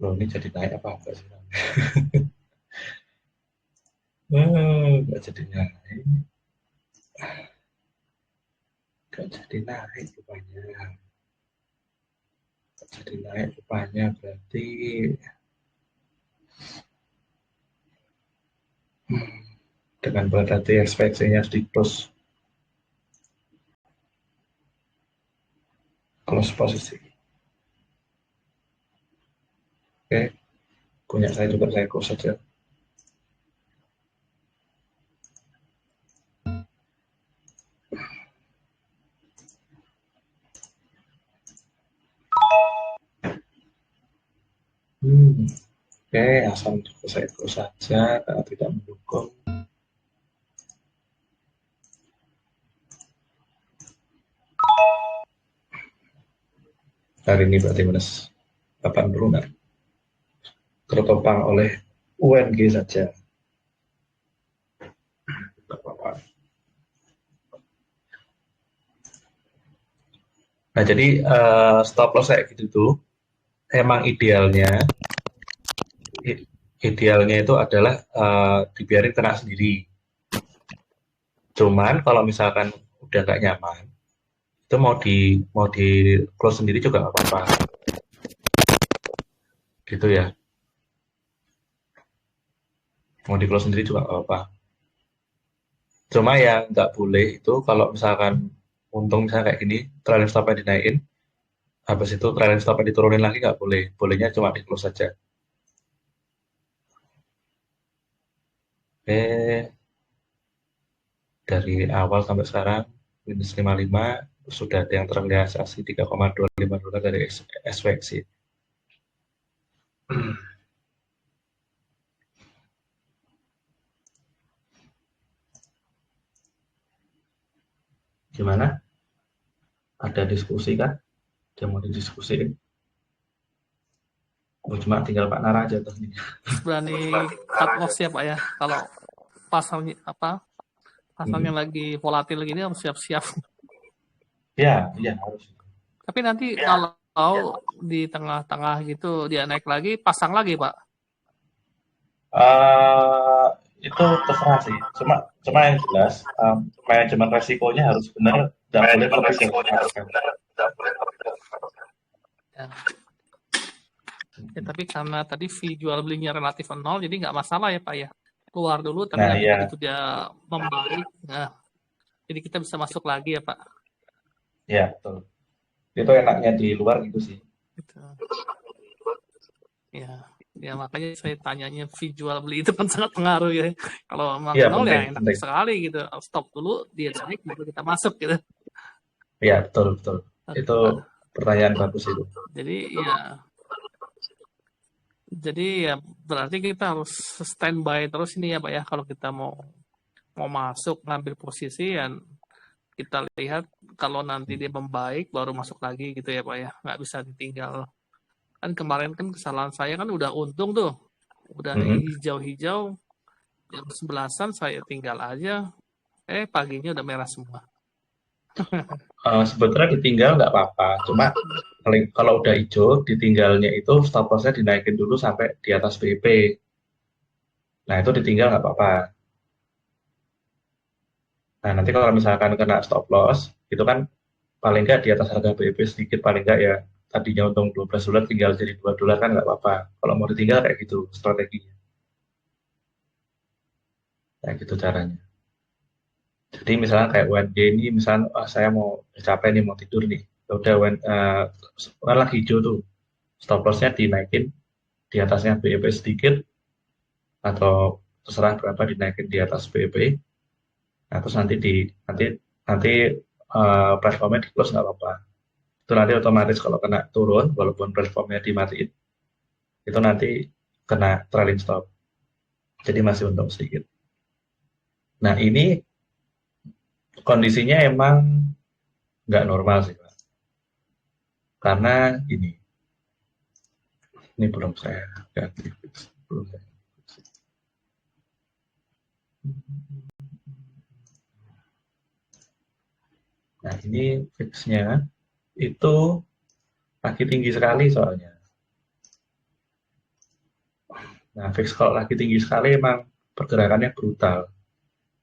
Loh, ini jadi naik apa enggak sih? Enggak jadi naik. Enggak jadi naik rupanya. Jadi naik upahnya berarti dengan berarti ekspektasinya di close posisi. Oke, punya saya juga saya close saja. Oke, asal juga saya close saja karena tidak mendukung. Hari ini berarti minus 80, tertopang oleh UNG saja. Nah, jadi stop loss kayak gitu tuh emang idealnya itu adalah dibiarin kena sendiri. Cuman kalau misalkan udah nggak nyaman, itu mau di close sendiri juga nggak apa-apa. Gitu ya. Mau di close sendiri juga nggak apa-apa. Cuma yang nggak boleh itu kalau misalkan untung misalnya kayak gini, trailing stopnya dinaikin, habis itu trailing stopnya diturunin lagi nggak boleh. Bolehnya cuma di close saja. Oke, dari awal sampai sekarang minus 55 sudah ada yang terrealisasi 3,25 dolar dari SWX. Gimana? Ada diskusi kan? Dia mau didiskusiin. Oh, cuma tinggal Pak Nara aja tuh. Berani cut loss ya Pak ya. Kalau pasarnya pasarnya lagi volatil gini harus siap-siap. Ya, iya harus. Tapi nanti kalau di tengah-tengah gitu dia naik lagi, pasang lagi Pak. Uh, itu terserah sih. Cuma yang jelas manajemen resikonya harus benar, tidak boleh lebih dari 5%. Ya. Ya, tapi karena tadi fee jual belinya relatif nol, jadi nggak masalah ya Pak ya. Keluar dulu, tapi Nah, nanti iya. begitu dia membaik, nah, jadi kita bisa masuk lagi ya Pak. Ya, betul. Itu enaknya di luar gitu sih. Gitu. Ya makanya saya tanyanya fee jual beli itu kan sangat pengaruh ya. Kalau memang Iya, nol penting, ya enak penting. sekali gitu. Stop dulu, dia naik, baru kita masuk gitu. Iya, betul, betul. Itu Nah, pertanyaan bagus itu. jadi ya berarti kita harus standby terus ini ya Pak ya. Kalau kita mau masuk ngambil posisi ya kita lihat kalau nanti dia membaik baru masuk lagi gitu ya Pak ya. Nggak bisa ditinggal. Kan kemarin kan kesalahan saya kan udah untung tuh. Udah hijau-hijau, jam 11-an saya tinggal aja. Paginya udah merah semua. Sebetulnya ditinggal nggak apa-apa. Cuma kalau udah hijau, ditinggalnya itu stop loss-nya dinaikin dulu sampai di atas BP. Nah, itu ditinggal nggak apa-apa. Nah, nanti kalau misalkan kena stop loss, itu kan paling nggak di atas harga BP sedikit, paling nggak ya tadinya untung 12 dolar tinggal jadi 2 dolar kan nggak apa-apa. Kalau mau ditinggal kayak gitu strateginya. Kayak gitu caranya. Jadi misalnya kayak UNG ini, misalnya saya mau capek nih, mau tidur nih. Ya udah kan lagi hijau tuh. Stop loss-nya dinaikin di atasnya BEP sedikit, atau terserah berapa dinaikin di atas BEP. Nah, terus nanti platformnya di close nggak apa-apa. Itu nanti otomatis kalau kena turun, walaupun platformnya dimatiin, itu nanti kena trailing stop. Jadi masih untung sedikit. Nah, ini kondisinya emang nggak normal sih, Pak. Karena ini belum saya ganti. Belum saya. Nah, ini fixnya itu lagi tinggi sekali soalnya. Nah, fix kalau lagi tinggi sekali emang pergerakannya brutal.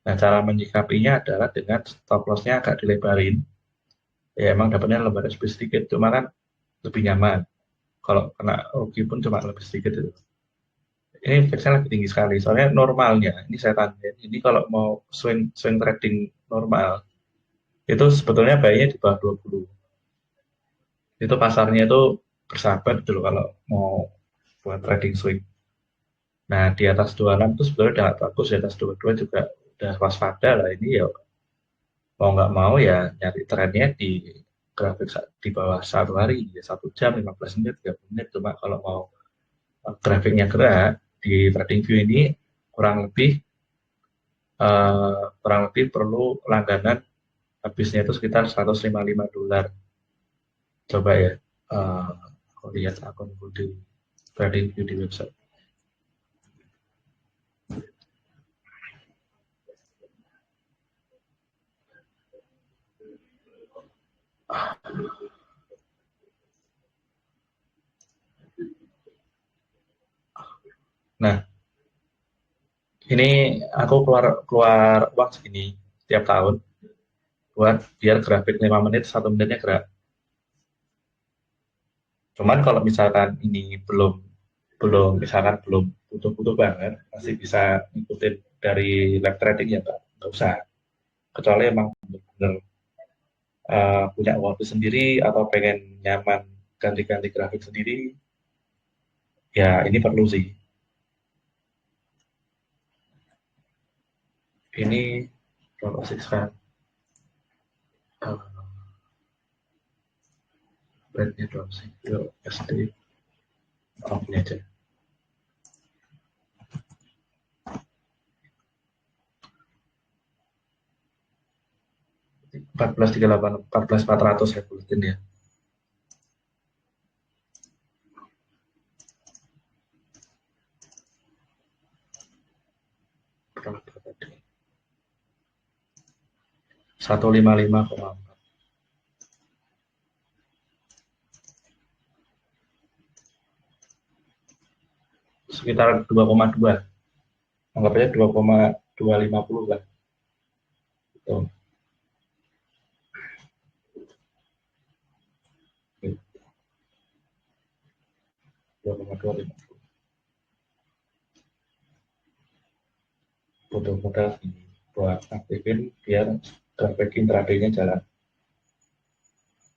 Nah, cara menyikapinya adalah dengan stop loss-nya agak dilebarin. Ya, emang dapatnya lembar SP sedikit, cuma kan lebih nyaman. kalau kena rugi pun cuma lebih sedikit itu. Ini fixnya lebih tinggi sekali. Soalnya normalnya, ini saya tanya, ini kalau mau swing trading normal, itu sebetulnya bayinya di bawah 20. Itu pasarnya itu bersahabat gitu loh kalau mau buat trading swing. Nah, di atas 26 itu sebenarnya udah nggak bagus, di atas 22 juga udah waspada lah. Ini ya mau nggak mau ya nyari trennya di grafik di bawah 1 hari, ya 1 jam, 15 menit, 30 menit. Cuma kalau mau grafiknya gerak, di TradingView ini kurang lebih perlu langganan habisnya itu sekitar $155. Coba ya, aku lihat akunku di TradingView di website. Nah, ini aku keluar uang segini tiap tahun buat biar grafik 5 menit, 1 menitnya gerak. Cuman kalau misalkan ini belum belum misalkan belum butuh-butuh banget, masih bisa ngikutin dari live trading ya nggak usah. Kecuali emang benar-benar punya waktu sendiri atau pengen nyaman ganti-ganti grafik sendiri, ya ini perlu sih. Ini berapa sih sekarang? Uh, Brandnya berapa sih? Yuk, SD. Oh, ini aja. 1438, 14400 saya buletin ya. Berapa tadi? 155,4. Sekitar 2,2. Anggap aja 2,250 lah. Gitu. 2,250. Butuh modal ini buat aktifin biar grafik intraday-nya jalan.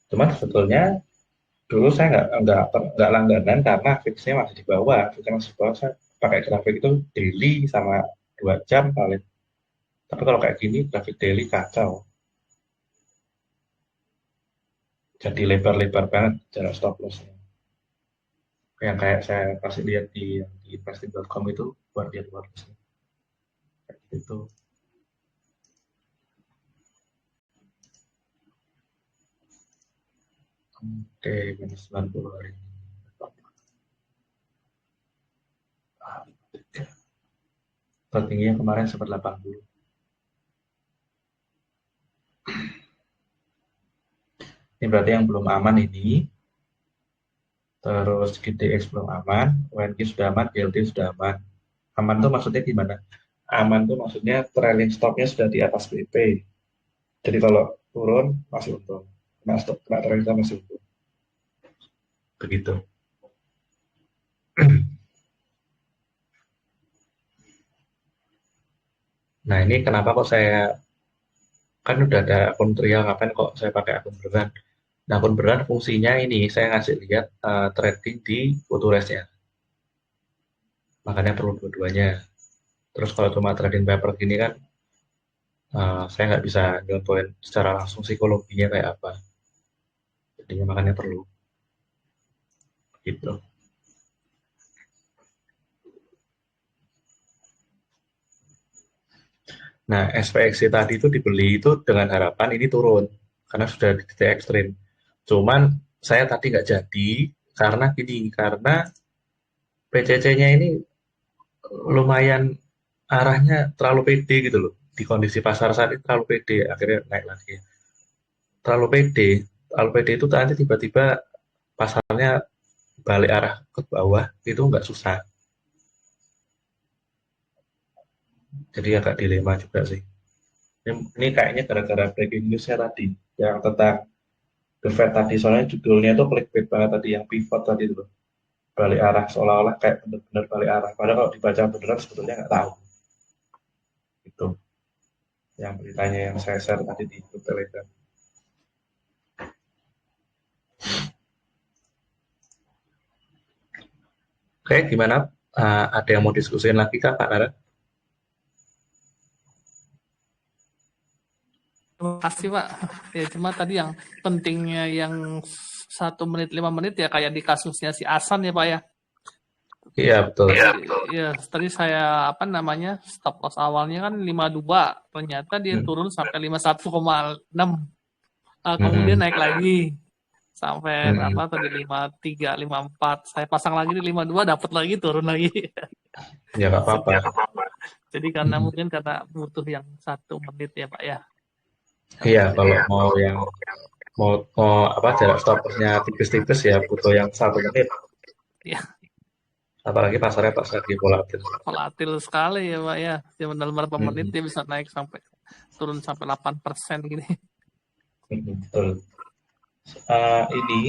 Cuman sebetulnya dulu saya nggak langganan karena fixnya masih di bawah. Fixnya masih di bawah, saya pakai grafik itu daily sama 2 jam paling. Tapi kalau kayak gini grafik daily kacau. Jadi lebar-lebar banget jarak stop loss-nya. Yang kayak saya kasih lihat di investing.com itu buat dia luar biasa. Kayak gitu. Oke, minus 90 hari ini. Tertingginya kemarin sempat 80. Ini berarti yang belum aman ini. Terus GTX belum aman, UNQ sudah aman, GLD sudah aman. Aman tuh maksudnya gimana? Aman tuh maksudnya trailing stopnya sudah di atas BP. Jadi kalau turun masih untung. Kena trailing stop masih untung. Begitu. Nah ini kenapa kok saya kan udah ada akun trial, ngapain kok saya pakai akun beneran? Nah akun beneran fungsinya ini saya ngasih lihat trading di Futures-nya. Makanya perlu dua-duanya. Terus kalau cuma trading paper gini kan saya nggak bisa nyontohin secara langsung psikologinya kayak apa. Jadinya makanya perlu gitu. Nah, SPXC tadi itu dibeli itu dengan harapan ini turun karena sudah di titik ekstrim. Cuman saya tadi nggak jadi karena gini, karena PCC-nya ini lumayan arahnya terlalu pede gitu loh. Di kondisi pasar saat ini terlalu pede, akhirnya naik lagi. Terlalu pede itu nanti tiba-tiba pasarnya balik arah ke bawah itu nggak susah. Jadi agak dilema juga sih. Ini kayaknya gara-gara breaking news-nya tadi yang tentang The Fed tadi, soalnya judulnya tuh clickbait banget tadi yang pivot tadi tuh. balik arah seolah-olah kayak benar-benar balik arah. Padahal kalau dibaca beneran sebetulnya nggak tahu. Itu yang beritanya yang saya share tadi di grup Telegram. Oke, gimana? Ada yang mau diskusiin lagi Kak Nara? Terima kasih Pak. Ya cuma tadi yang pentingnya yang 1 menit 5 menit ya kayak di kasusnya si Asan ya Pak ya. Iya betul. Iya, tadi saya apa namanya stop loss awalnya kan 52, ternyata dia turun sampai 51,6. Kemudian naik lagi sampai berapa tadi 53, 54. Saya pasang lagi di 52, dapat lagi turun lagi. Ya nggak apa-apa. Jadi karena mungkin karena butuh yang 1 menit ya Pak ya. Iya, kalau mau apa jarak stopnya tipis-tipis ya butuh yang 1 menit. Iya. Apalagi pasarnya pas lagi volatil. Volatil sekali ya Pak ya. Cuma dalam berapa menit dia bisa naik sampai turun sampai 8% gini. Betul. Ini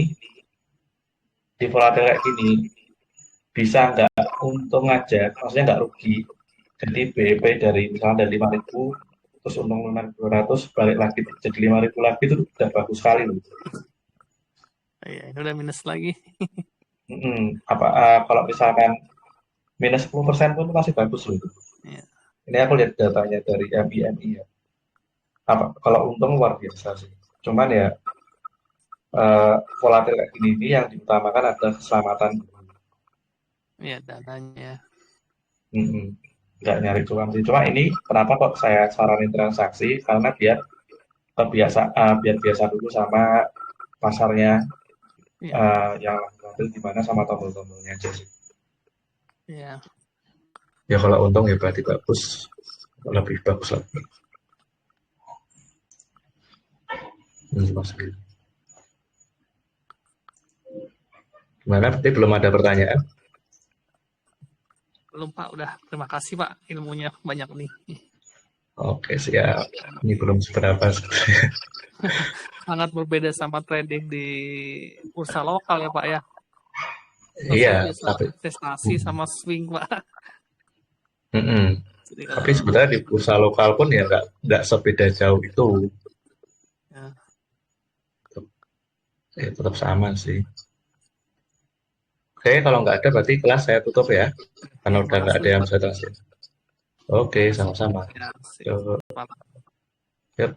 di volatil kayak gini bisa nggak untung aja, maksudnya nggak rugi. Jadi BEP dari misalnya dari 5.000 terus untung 5.200 balik lagi jadi 5.000 lagi itu udah bagus sekali loh. Iya, ini udah minus lagi. Kalau misalkan minus 10% pun masih bagus loh. Iya. Ini aku lihat datanya dari MIMI ya. Kalau untung luar biasa sih. Cuman ya volatil kayak gini ini yang diutamakan adalah keselamatan. Iya, dananya. Nggak nyari cuan sih. Cuma ini kenapa kok saya saranin transaksi? Karena biar biar biasa dulu sama pasarnya yang ngambil gimana sama tombol-tombolnya aja sih. Iya. Ya kalau untung ya berarti bagus, lebih bagus lagi. Gimana? Berarti belum ada pertanyaan? Belum Pak, udah. Terima kasih Pak, ilmunya banyak nih. Oke, siap. Ini belum seberapa sebenarnya. Sangat berbeda sama trading di bursa lokal ya Pak ya. Iya, tapi investasi sama swing Pak. Tapi sebenarnya di bursa lokal pun ya nggak sebeda jauh itu. Ya, tetap sama sih. Oke, kalau nggak ada berarti kelas saya tutup ya. Karena udah nggak ada yang bisa translate. Oke, sama-sama. Ya, Yuk.